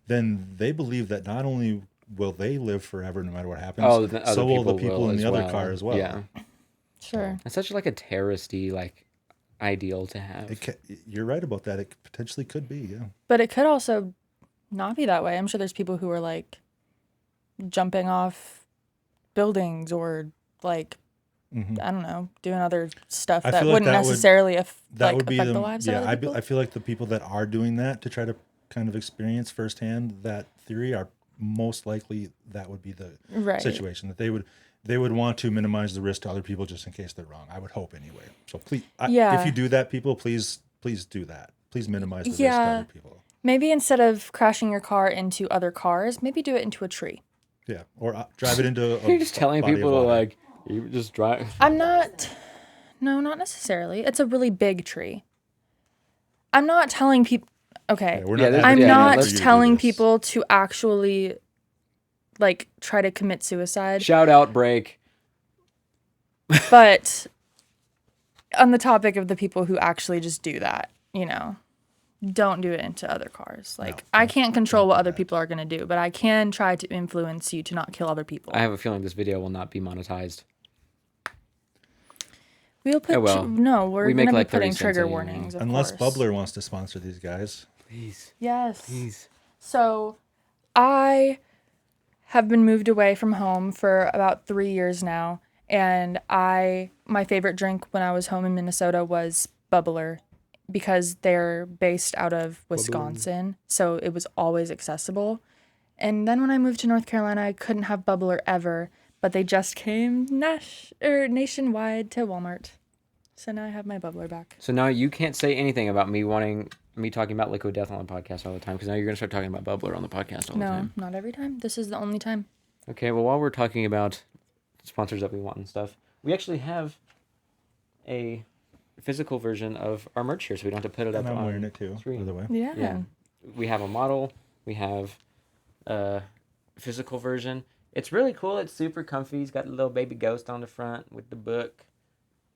then they believe that not only will they live forever no matter what happens, Oh, the other so will the people people in as the other well. car as well. Yeah, Sure. it's such like a terroristy like ideal to have. You're right about that. It potentially could be, yeah. But it could also not be that way. I'm sure there's people who are like jumping off buildings or like I don't know, doing other stuff I that feel like wouldn't that would- necessarily That would be affect the lives of yeah. other people. I feel like the people that are doing that to try to kind of experience firsthand that theory are most likely that would be the Right. situation that they would want to minimize the risk to other people just in case they're wrong. I would hope anyway. So please, Yeah. if you do that, people, please do that. Please minimize the risk to Yeah. other people. Maybe instead of crashing your car into other cars, maybe do it into a tree. Yeah, or drive it into. You're just telling body of people to water. like you just drive. I'm not. No, not necessarily. It's a really big tree. I'm not telling people. Okay. Yeah, we're Yeah, not there's- I'm advocating not for you to do telling this. people to actually like try to commit suicide. Shout out break. But on the topic of the people who actually just do that, you know, don't do it into other cars. Like, I can't control what other people are going to do, but I can try to influence you to not kill other people. I have a feeling this video will not be monetized. We'll put... no, we're We going make to be like 30 putting cents trigger anyway. warnings, of Unless course. Bubbler wants to sponsor these guys. Please. Yes. Please. So, I have been moved away from home for about 3 years now, and my favorite drink when I was home in Minnesota was Bubbler, because they're based out of Wisconsin, so it was always accessible. And then when I moved to North Carolina, I couldn't have Bubbler ever, but they just came nationwide to Walmart. So now I have my Bubbler back. So now you can't say anything about me talking about Liquid Death on the podcast all the time, because now you're going to start talking about Bubbler on the podcast all the time. No, not every time. This is the only time. Okay, well, while we're talking about sponsors that we want and stuff, we actually have a physical version of our merch here, so we don't have to put it up And I'm on wearing it too, screen. by the way. Yeah. We have a model. We have a physical version. It's really cool. It's super comfy. It's got a little baby ghost on the front with the book.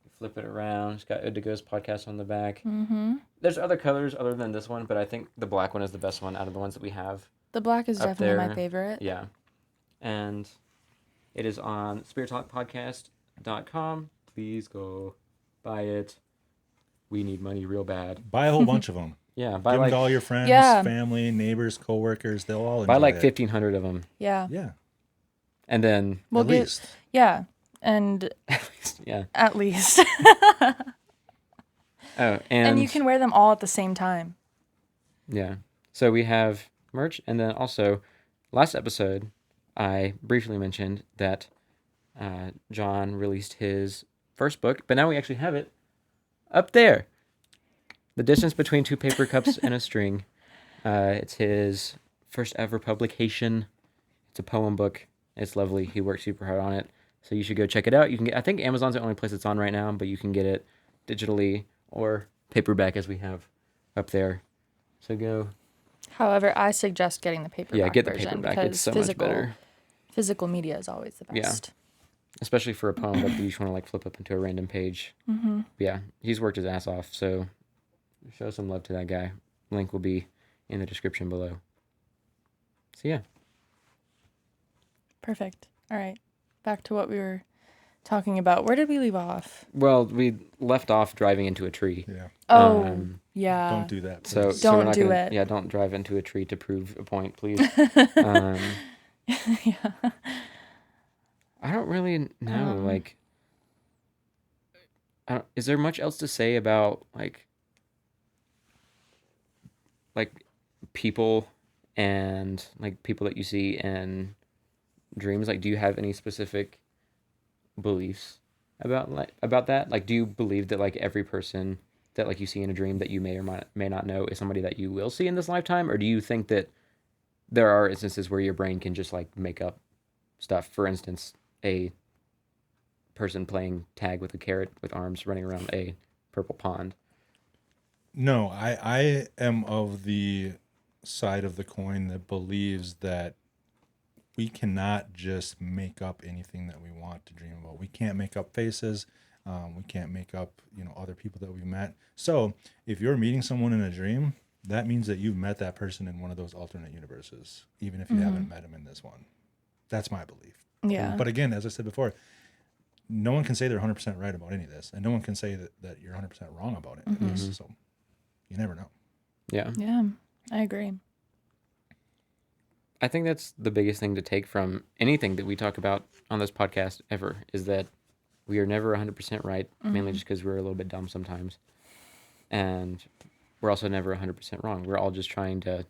You flip it around. It's got Ode to Ghost Podcast on the back. Mm-hmm. There's other colors other than this one, but I think the black one is the best one out of the ones that we have. The black is Up definitely my there. favorite. Yeah. And it is on spirittalkpodcast.com. Please go buy it. We need money real bad. Buy a whole bunch of them. Yeah, buy Give them like to all your friends, family, neighbors, coworkers. They'll all enjoy buy like it. 1,500 of them, Yeah. Yeah, and then We'll at get, least. yeah, and yeah. at least. Oh, and you can wear them all at the same time. Yeah. So we have merch, and then also last episode I briefly mentioned that John released his first book, but now we actually have it up there. The Distance Between Two Paper Cups and a String. It's his first ever publication. It's a poem book. It's lovely. He worked super hard on it. So you should go check it out. You can get, I think Amazon's the only place it's on right now, but you can get it digitally or paperback as we have up there. So go. However, I suggest getting the paperback Yeah, get the version paperback. because It's so much better. Physical media is always the Yeah. best. Especially for a poem book that you just want to like flip up into a random page. Mm-hmm. Yeah, he's worked his ass off. So show some love to that guy. Link will be in the description below. So yeah. Perfect. All right. Back to what we were talking about. Where did we leave off? Well, we left off driving into a tree. Yeah. Oh, yeah. Don't do that. So, please. so we're Don't not do gonna, it. Yeah, don't drive into a tree to prove a point, please. Yeah. I don't really know. Is there much else to say about like people and like people that you see in dreams? Like, do you have any specific beliefs about that? Like, do you believe that like every person that like you see in a dream that you may or may not know is somebody that you will see in this lifetime, or do you think that there are instances where your brain can just like make up stuff? For instance, a person playing tag with a carrot with arms running around a purple pond. No, I am of the side of the coin that believes that we cannot just make up anything that we want to dream about. We can't make up faces. We can't make up, other people that we've met. So if you're meeting someone in a dream, that means that you've met that person in one of those alternate universes, even if you haven't met him in this one. That's my belief. Yeah. But again, as I said before, no one can say they're 100% right about any of this, and no one can say that you're 100% wrong about any of this. So you never know. Yeah. Yeah, I agree. I think that's the biggest thing to take from anything that we talk about on this podcast ever, is that we are never 100% right, mainly just because we're a little bit dumb sometimes. And we're also never 100% wrong. We're all just trying to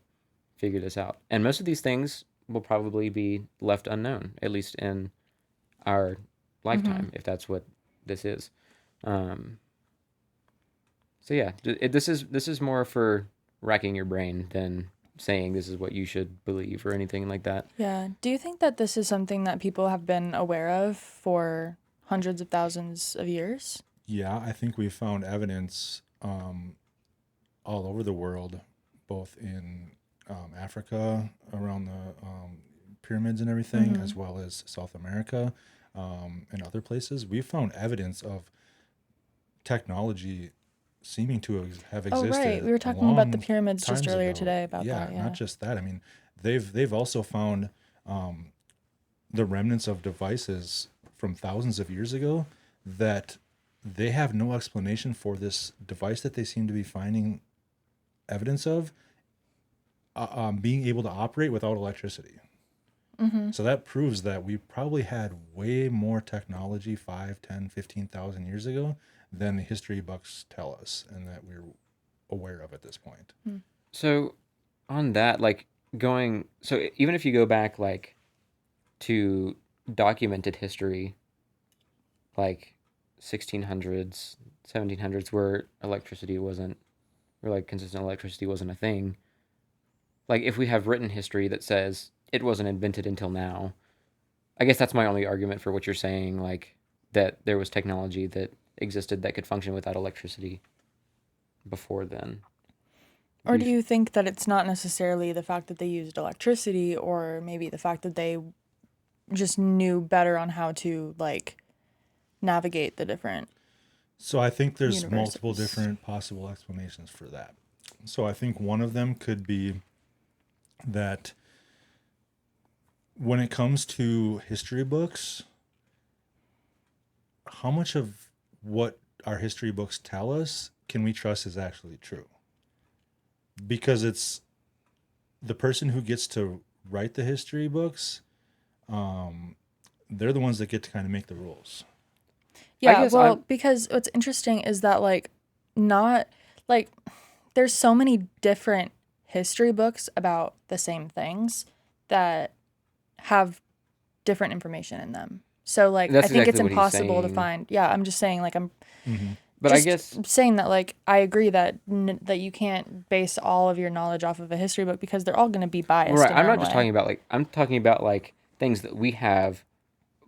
figure this out. And most of these things will probably be left unknown, at least in our lifetime, if that's what this is. So yeah, this is more for racking your brain than saying this is what you should believe or anything like that. Yeah. Do you think that this is something that people have been aware of for hundreds of thousands of years? Yeah, I think we've found evidence all over the world, both in Africa, around the pyramids and everything, as well as South America and other places. We've found evidence of technology seeming to have Oh, existed. right. We were talking about the long pyramids just times earlier ago. today about Yeah, that. Yeah. not just that. I mean, they've also found the remnants of devices from thousands of years ago that they have no explanation for this device that they seem to be finding evidence of being able to operate without electricity. So that proves that we probably had way more technology 5, 10, 15,000 years ago than the history books tell us and that we're aware of at this point. So on that, like so even if you go back like to documented history, like 1600s, 1700s, where electricity wasn't, or like consistent electricity wasn't a thing. Like if we have written history that says it wasn't invented until now, I guess that's my only argument for what you're saying, like that there was technology that existed that could function without electricity before then. Or do you think that it's not necessarily the fact that they used electricity, or maybe the fact that they just knew better on how to like navigate the different? So I think there's Universes. multiple different possible explanations for that. So I think one of them could be that when it comes to history books, how much of what our history books tell us can we trust is actually true? Because it's the person who gets to write the history books, they're the ones that get to kind of make the rules. Yeah, well, because what's interesting is that like not like there's so many different history books about the same things that have different information in them. So like That's I think it's exactly what he's impossible to saying. find. Yeah, I'm just saying like I'm But I guess saying that like I agree that that you can't base all of your knowledge off of a history book because they're all going to be biased. right. in I'm their not own just way. talking about like I'm talking about like things that we have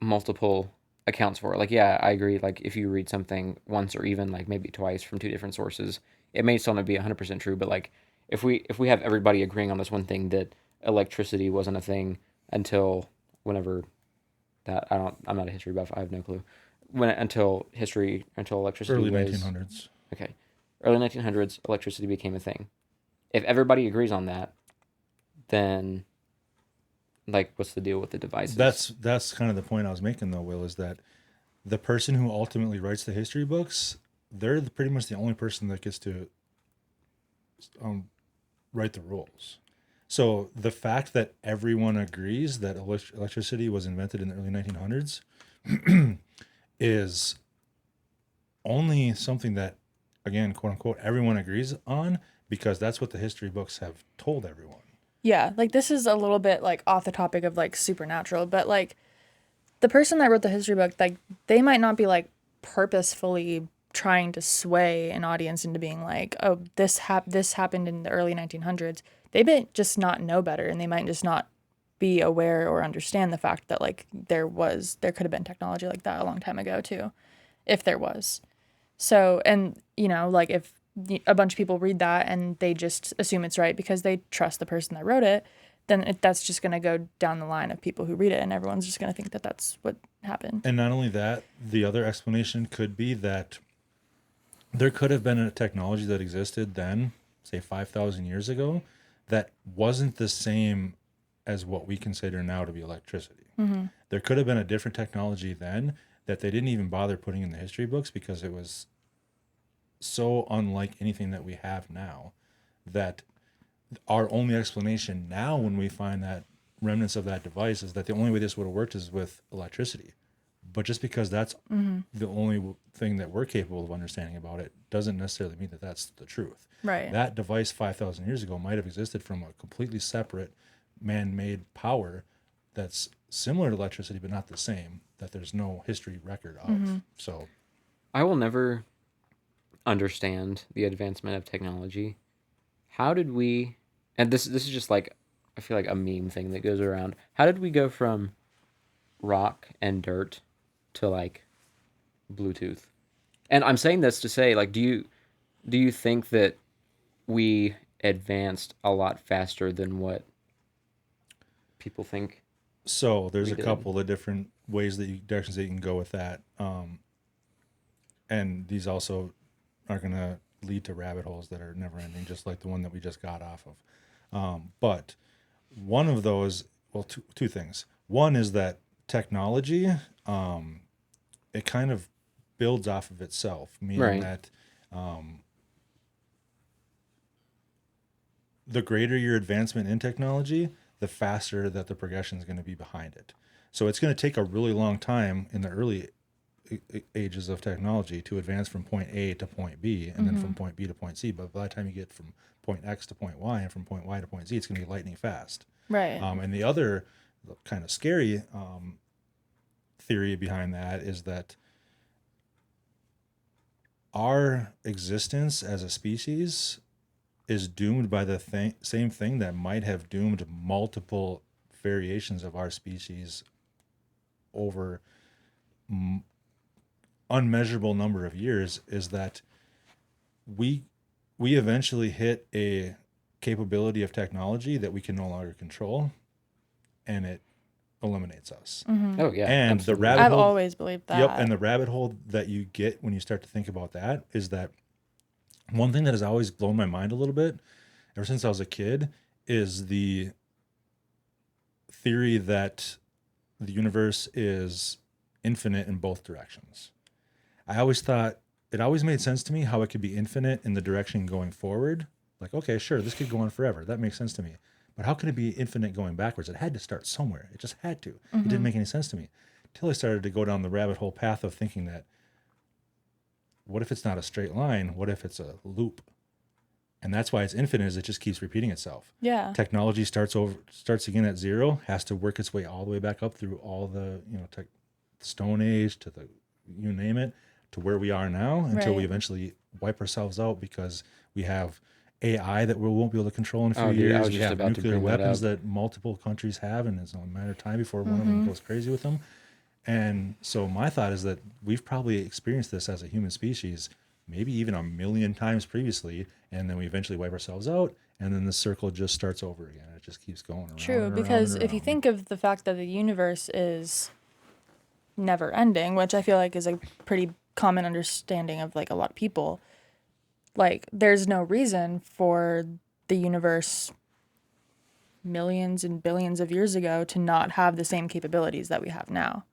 multiple accounts for. Like yeah, I agree. Like if you read something once or even like maybe twice from 2 different sources, it may still not be 100% true. But like if we have everybody agreeing on this one thing that electricity wasn't a thing until whenever that I'm not a history buff. I have no clue until electricity Early was 1900s. okay. Early 1900s, electricity became a thing. If everybody agrees on that, then like what's the deal with the devices? That's kind of the point I was making though, Will, is that the person who ultimately writes the history books, they're pretty much the only person that gets to write the rules. So the fact that everyone agrees that electricity was invented in the early 1900s is only something that, again, quote unquote, everyone agrees on because that's what the history books have told everyone. Yeah, like this is a little bit like off the topic of like supernatural, but like the person that wrote the history book, like they might not be like purposefully trying to sway an audience into being like, oh, this happened in the early 1900s. They might just not know better, and they might just not be aware or understand the fact that like there could have been technology like that a long time ago too, if there was. So, and you know, like if a bunch of people read that and they just assume it's right because they trust the person that wrote it, then that's just going to go down the line of people who read it, and everyone's just going to think that that's what happened. And not only that, the other explanation could be that there could have been a technology that existed then, say 5,000 years ago, that wasn't the same as what we consider now to be electricity. Mm-hmm. There could have been a different technology then that they didn't even bother putting in the history books because it was so unlike anything that we have now that our only explanation now when we find that remnants of that device is that the only way this would have worked is with electricity. But just because that's the only thing that we're capable of understanding about it doesn't necessarily mean that that's the truth. Right. That device 5,000 years ago might have existed from a completely separate man-made power that's similar to electricity but not the same, that there's no history record of. So I will never understand the advancement of technology. How did we, and this is just like I feel like a meme thing that goes around. How did we go from rock and dirt to like Bluetooth? And I'm saying this to say, like, do you think that we advanced a lot faster than what people think? So there's We a did. couple of different directions that you can go with that, and these also are gonna lead to rabbit holes that are never ending, just like the one that we just got off of. But one of those, well, two things. One is that technology, it kind of builds off of itself, meaning Right. that the greater your advancement in technology, the faster that the progression is going to be behind it. So it's going to take a really long time in the early ages of technology to advance from point A to point B, and then from point B to point C. But by the time you get from point X to point Y and from point Y to point Z, it's going to be lightning fast. Right. And the other kind of scary theory behind that is that our existence as a species is doomed by the same thing that might have doomed multiple variations of our species over unmeasurable number of years, is that we eventually hit a capability of technology that we can no longer control, and it eliminates us. Oh yeah. And absolutely. the rabbit I've hole, always believed that. yep, and the rabbit hole that you get when you start to think about that is that one thing that has always blown my mind a little bit ever since I was a kid is the theory that the universe is infinite in both directions. I always thought it always made sense to me how it could be infinite in the direction going forward. Like, okay, sure, this could go on forever. That makes sense to me. But how could it be infinite going backwards? It had to start somewhere. It just had to. It didn't make any sense to me until I started to go down the rabbit hole path of thinking that, what if it's not a straight line? What if it's a loop? And that's why it's infinite, is it just keeps repeating itself. Yeah. Technology starts again at zero, has to work its way all the way back up through all the, Stone Age to the, you name it, to where we are now, until we Right. eventually wipe ourselves out because we have AI that we won't be able to control in a few Oh, dude, I years. was We just have about to nuclear bring that weapons up. that multiple countries have, and it's only a matter of time before one of them goes crazy with them. And so my thought is that we've probably experienced this as a human species, maybe even 1,000,000 times previously, and then we eventually wipe ourselves out, and then the circle just starts over again. It just keeps going around. True, and because around if you think of the fact that the universe is never ending, which I feel like is a pretty common understanding of like a lot of people, like there's no reason for the universe millions and billions of years ago to not have the same capabilities that we have now.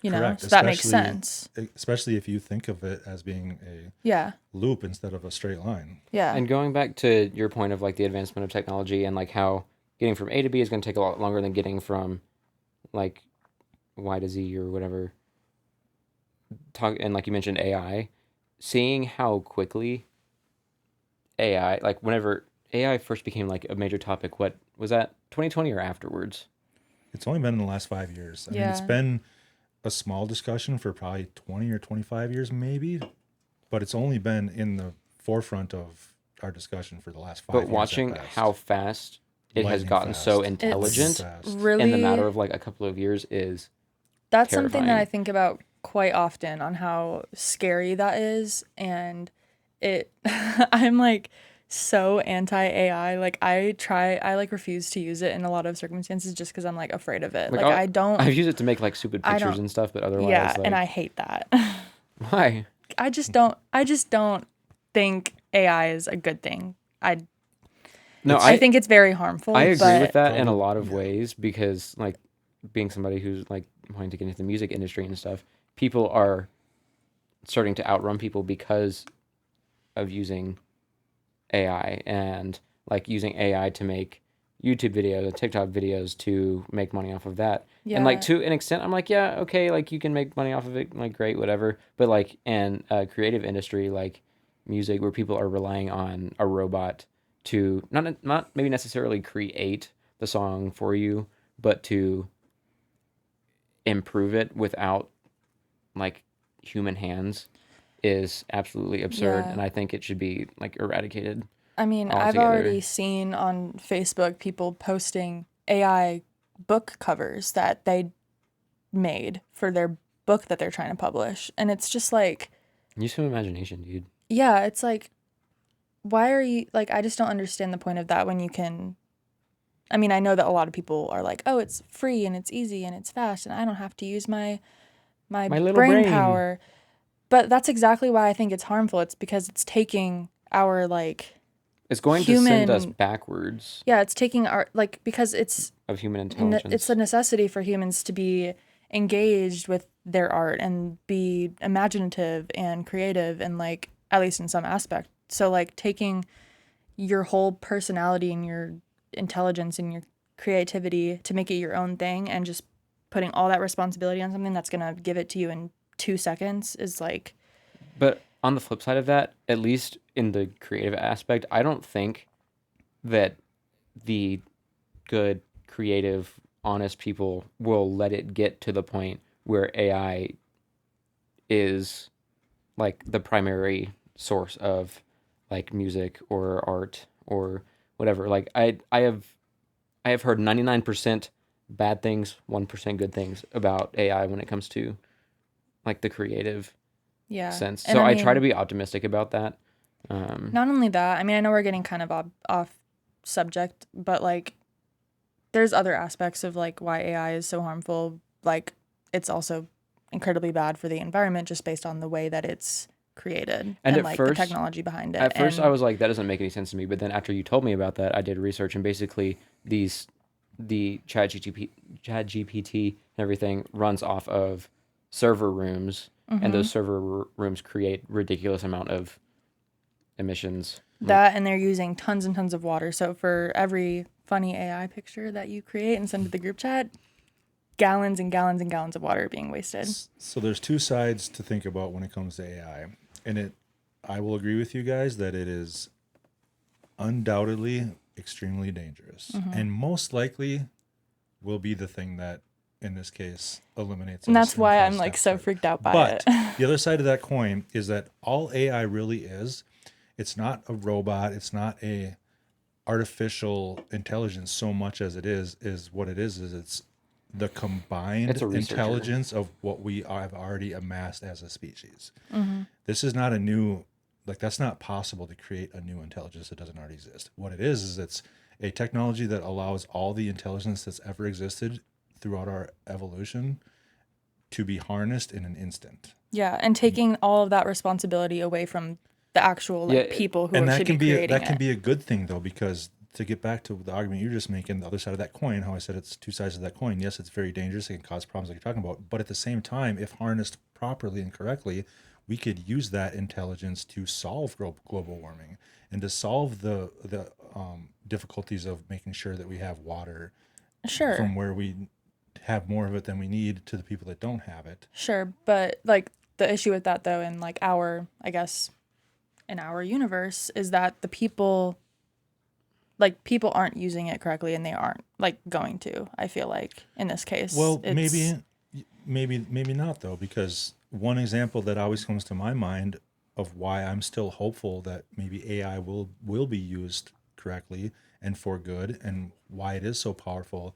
Correct. So that makes Especially- sense. Especially if you think of it as being a Yeah. loop instead of a straight line. Yeah. And going back to your point of like the advancement of technology and like how getting from A to B is going to take a lot longer than getting from like Y to Z or whatever. And like you mentioned AI, seeing how quickly AI, like whenever AI first became like a major topic, what was that, 2020 or afterwards? It's only been in the last 5 years. I mean, it's Yeah. been a small discussion for probably 20 or 25 years, maybe, but it's only been in the forefront of our discussion for the last 5 years. But watching at best. how fast it has Lightning gotten so fast. intelligent Fast. really in the matter of like a couple of years is that's something that I terrifying. think about quite often, on how scary that is. And it I'm like so anti AI. Like I like refuse to use it in a lot of circumstances just because I'm like afraid of it. Like I'll- I don't I've used it to make like stupid I pictures don't- and stuff, but otherwise, yeah, like, and I hate that. why? I just don't think AI is a good thing. No, I think it's very harmful. I agree but with that in a Probably- lot of yeah. ways because, like, being somebody who's like wanting to get into the music industry and stuff, people are starting to outrun people because of using AI and like using AI to make YouTube videos, TikTok videos to make money off of that. And like Yeah. to an extent, I'm like, yeah, okay, like you can make money off of it, like great, whatever. But like in a creative industry like music, where people are relying on a robot to not maybe necessarily create the song for you, but to improve it without like human hands is absolutely absurd, Yeah. and I think it should be like eradicated. I mean, I've altogether. already seen on Facebook people posting AI book covers that they made for their book that they're trying to publish. And it's just like, Use some imagination, dude. yeah, it's like, why are you, like, I just don't understand the point of that when you can. I mean, I know that a lot of people are like, oh, it's free and it's easy and it's fast and I don't have to use my My little brain brain. power. But that's exactly why I think it's harmful. It's because it's taking our like It's going to send us human backwards yeah, it's taking our like because it's of human intelligence. it's a necessity for humans to be engaged with their art and be imaginative and creative and like at least in some aspect. So like taking your whole personality and your intelligence and your creativity to make it your own thing and just putting all that responsibility on something that's going to give it to you in 2 seconds is like But on the flip side of that, at least in the creative aspect, I don't think that the good, creative, honest people will let it get to the point where AI is like the primary source of like music or art or whatever. Like I have heard 99% bad things, 1% good things about AI when it comes to like the creative yeah. sense. And So I I try to mean, be optimistic about that. not only that, I mean, I know we're getting kind of off subject, but like there's other aspects of like why AI is so harmful. Like it's also incredibly bad for the environment just based on the way that it's created And and like the technology behind it. At first, I And was like, that doesn't make any sense to me. But then after you told me about that, I did research, and basically, the Chat GPT and everything runs off of server rooms, and those server rooms create ridiculous amount of emissions. that and they're using tons and tons of water. So for every funny AI picture that you create and send to the group chat, gallons and gallons and gallons of water are being wasted. So there's two sides to think about when it comes to AI, and I will agree with you guys that it is undoubtedly extremely dangerous, and most likely will be the thing that, in this case, eliminates. And us that's why I'm causes like death so threat. freaked out by But it. the other side of that coin is that all AI really is, it's not a robot, it's not a artificial intelligence so much as it is what it is it's the combined It's a researcher. intelligence of what we have already amassed as a species. This is not a new, like that's not possible to create a new intelligence that doesn't already exist. What it is it's a technology that allows all the intelligence that's ever existed throughout our evolution to be harnessed in an instant. Yeah, and taking all of that responsibility away from the actual like Yeah, people who And should be creating that can it. be a good thing though, because to get back to the argument you're just making, the other side of that coin, how I said it's two sides of that coin. Yes, it's very dangerous. It can cause problems like you're talking about. But at the same time, if harnessed properly and correctly, we could use that intelligence to solve global warming and to solve the difficulties of making sure that we have water Sure. from where we have more of it than we need to the people that don't have it. Sure, but like the issue with that though in like our, I guess in our universe is that the people aren't using it correctly and they aren't like going to. I feel like in this case. Well, it's, maybe not though, because one example that always comes to my mind of why I'm still hopeful that maybe AI will be used correctly and for good, and why it is so powerful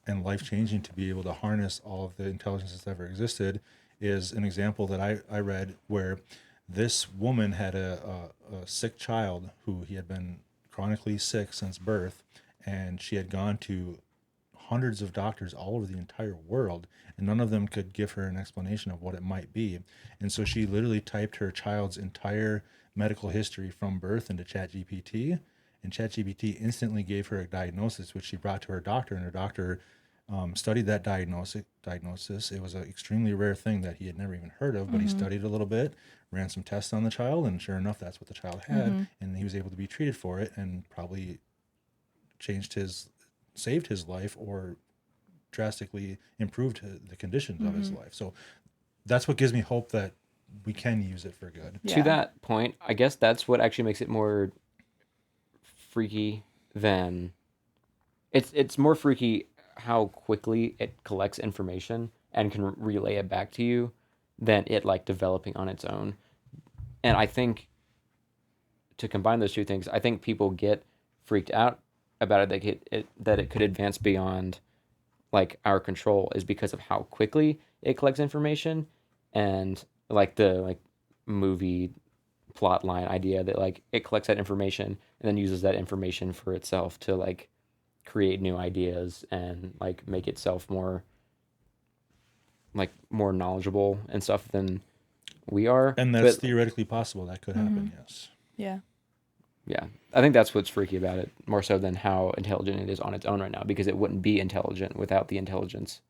and life changing to be able to harness all of the intelligence that's ever existed, is an example that I read where this woman had a sick child who he had been chronically sick since birth, and she had gone to hundreds of doctors all over the entire world, and none of them could give her an explanation of what it might be. And so she literally typed her child's entire medical history from birth into ChatGPT, and ChatGPT instantly gave her a diagnosis, which she brought to her doctor, and her doctor studied that diagnosis. It was an extremely rare thing that he had never even heard of, but he studied a little bit, ran some tests on the child, and sure enough, that's what the child had, and he was able to be treated for it, and probably saved his life or drastically improved the conditions of his life. So that's what gives me hope that we can use it for good. Yeah. To that point, I guess that's what actually makes it more freaky than it's more freaky how quickly it collects information and can relay it back to you than it like developing on its own. And I think to combine those two things, I think people get freaked out about that it could advance beyond like our control is because of how quickly it collects information, and like the like movie plot line idea that like it collects that information and then uses that information for itself to like create new ideas and like make itself more knowledgeable and stuff than we are. And that's But theoretically possible. That could happen, yes. yeah. Yeah. I think that's what's freaky about it, more so than how intelligent it is on its own right now, because it wouldn't be intelligent without the intelligence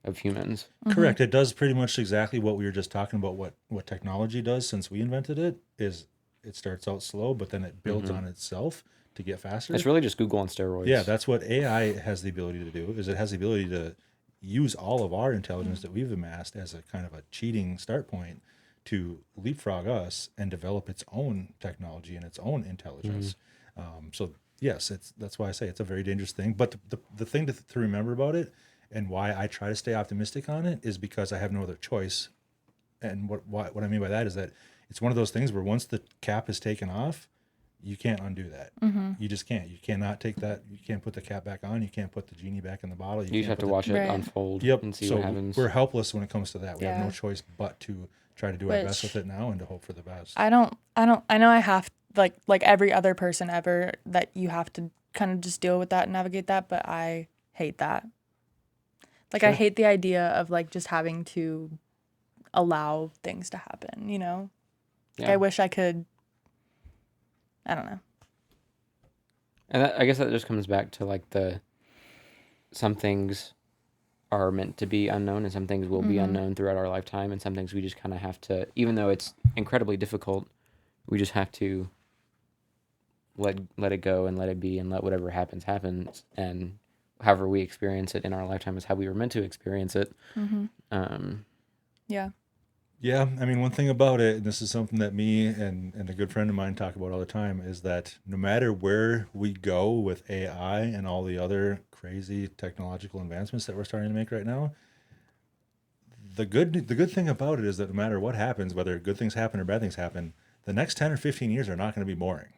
of humans. Correct. It does pretty much exactly what we were just talking about. What technology does since we invented it is it starts out slow, but then it builds on itself to get faster. It's really just Google on steroids. Yeah, that's what AI has the ability to do. Is it has the ability to use all of our intelligence that we've amassed as a kind of a cheating start point to leapfrog us and develop its own technology and its own intelligence. So yes, that's why I say it's a very dangerous thing. But the thing to remember about it, and why I try to stay optimistic on it, is because I have no other choice. And what I mean by that is that it's one of those things where once the cap is taken off, you can't undo that. You just can't. You cannot take that. You can't put the cap back on. You can't put the genie back in the bottle. You just have to watch it unfold and see what happens. We're helpless when it comes to that. We have no choice but to try to do our best with it now and to hope for the best. I know I have, like every other person ever, that you have to kind of just deal with that and navigate that, but I hate that. Like, I hate the idea of, like, just having to allow things to happen, you know? Like, I wish I could, I don't know. And I guess that just comes back to, like, some things are meant to be unknown and some things will be unknown throughout our lifetime, and some things we just kind of have to, even though it's incredibly difficult, we just have to let it go and let it be and let whatever happens, and however we experience it in our lifetime is how we were meant to experience it. Yeah. Yeah, I mean, one thing about it, and this is something that me and a good friend of mine talk about all the time, is that no matter where we go with AI and all the other crazy technological advancements that we're starting to make right now, the good thing about it is that no matter what happens, whether good things happen or bad things happen, the next 10 or 15 years are not going to be boring.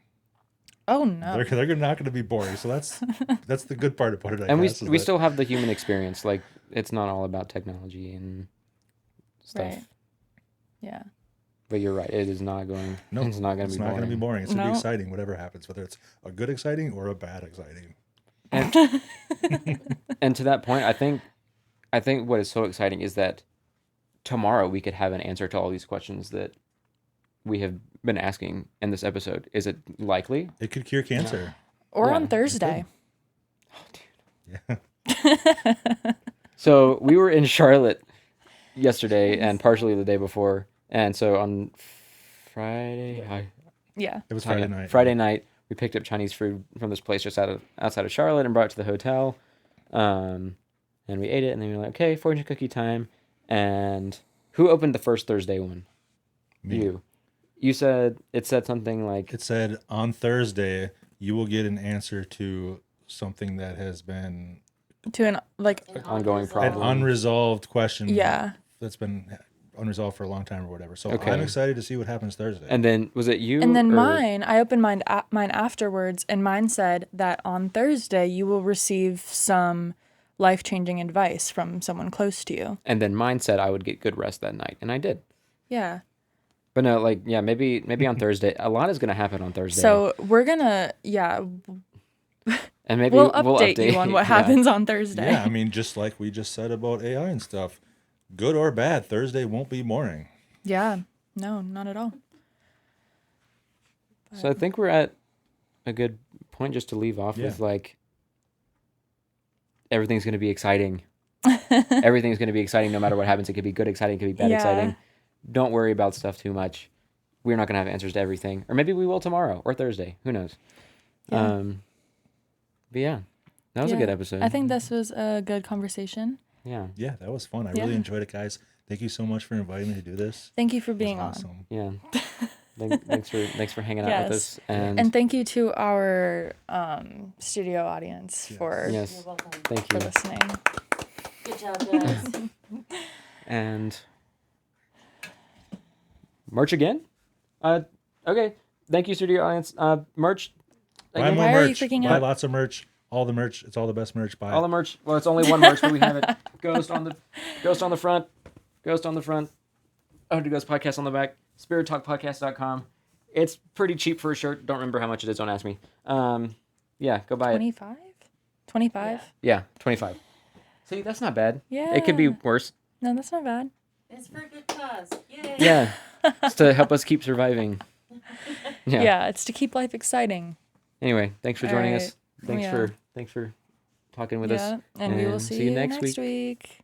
Oh no, they're not going to be boring. So that's the good part about it. And we still have the human experience. Like, it's not all about technology and stuff. Right. Yeah. But you're right. It is not going. No, it's not going to be boring. It's not going to be boring. It's going to be exciting, whatever happens, whether it's a good exciting or a bad exciting. And, and to that point, I think what is so exciting is that tomorrow we could have an answer to all these questions that we have been asking in this episode. Is it likely? It could cure cancer. Or on Thursday. Oh, dude. Yeah. So we were in Charlotte yesterday and partially the day before. And so on Friday... It was Friday night. Friday night, we picked up Chinese food from this place just outside of Charlotte and brought it to the hotel. And we ate it, and then we were like, okay, fortune cookie time. And who opened the first Thursday one? Me. You said, it said something like... It said, on Thursday, you will get an answer to something that has been... To an ongoing problem. An unresolved question. Yeah. That's been unresolved for a long time or whatever. So I'm excited to see what happens Thursday. And then, was it you? And then mine, I opened mine afterwards, and mine said that on Thursday, you will receive some life-changing advice from someone close to you. And then mine said I would get good rest that night, and I did. Yeah. But no, maybe on Thursday. A lot is going to happen on Thursday. So we're going to, and maybe we'll update you on what happens on Thursday. Yeah, I mean, just like we just said about AI and stuff, good or bad, Thursday won't be boring. Yeah. No, not at all. So I think we're at a good point just to leave off with, like, everything's going to be exciting. Everything's going to be exciting no matter what happens. It could be good exciting, it could be bad exciting. Don't worry about stuff too much. We're not going to have answers to everything. Or maybe we will tomorrow or Thursday. Who knows? Yeah. But yeah, that was a good episode. I think this was a good conversation. Yeah. Yeah, that was fun. I really enjoyed it, guys. Thank you so much for inviting me to do this. Thank you for being awesome. on. Yeah. Thanks for hanging out with us. And thank you to our studio audience for You're welcome. Thank for you. listening. Good job, guys. And merch again? Okay. Thank you, studio audience. Merch. Buy more Why are you merch. freaking Buy out? lots of merch. All the merch. It's all the best merch. Buy All the merch. Well, it's only one merch, but we have it. Ghost on the front. Ghost on the front. Oh, Ghost Podcast on the back. SpiritTalkPodcast.com. It's pretty cheap for a shirt. Don't remember how much it is. Don't ask me. Yeah, go buy it. 25? 25? Yeah, 25. See, that's not bad. Yeah. It could be worse. No, that's not bad. It's for a good cause. Yay. Yeah. It's to help us keep surviving. Yeah, it's to keep life exciting. Anyway, thanks for joining us. Alright. Thanks for talking with us. And we will and see see you you next next week.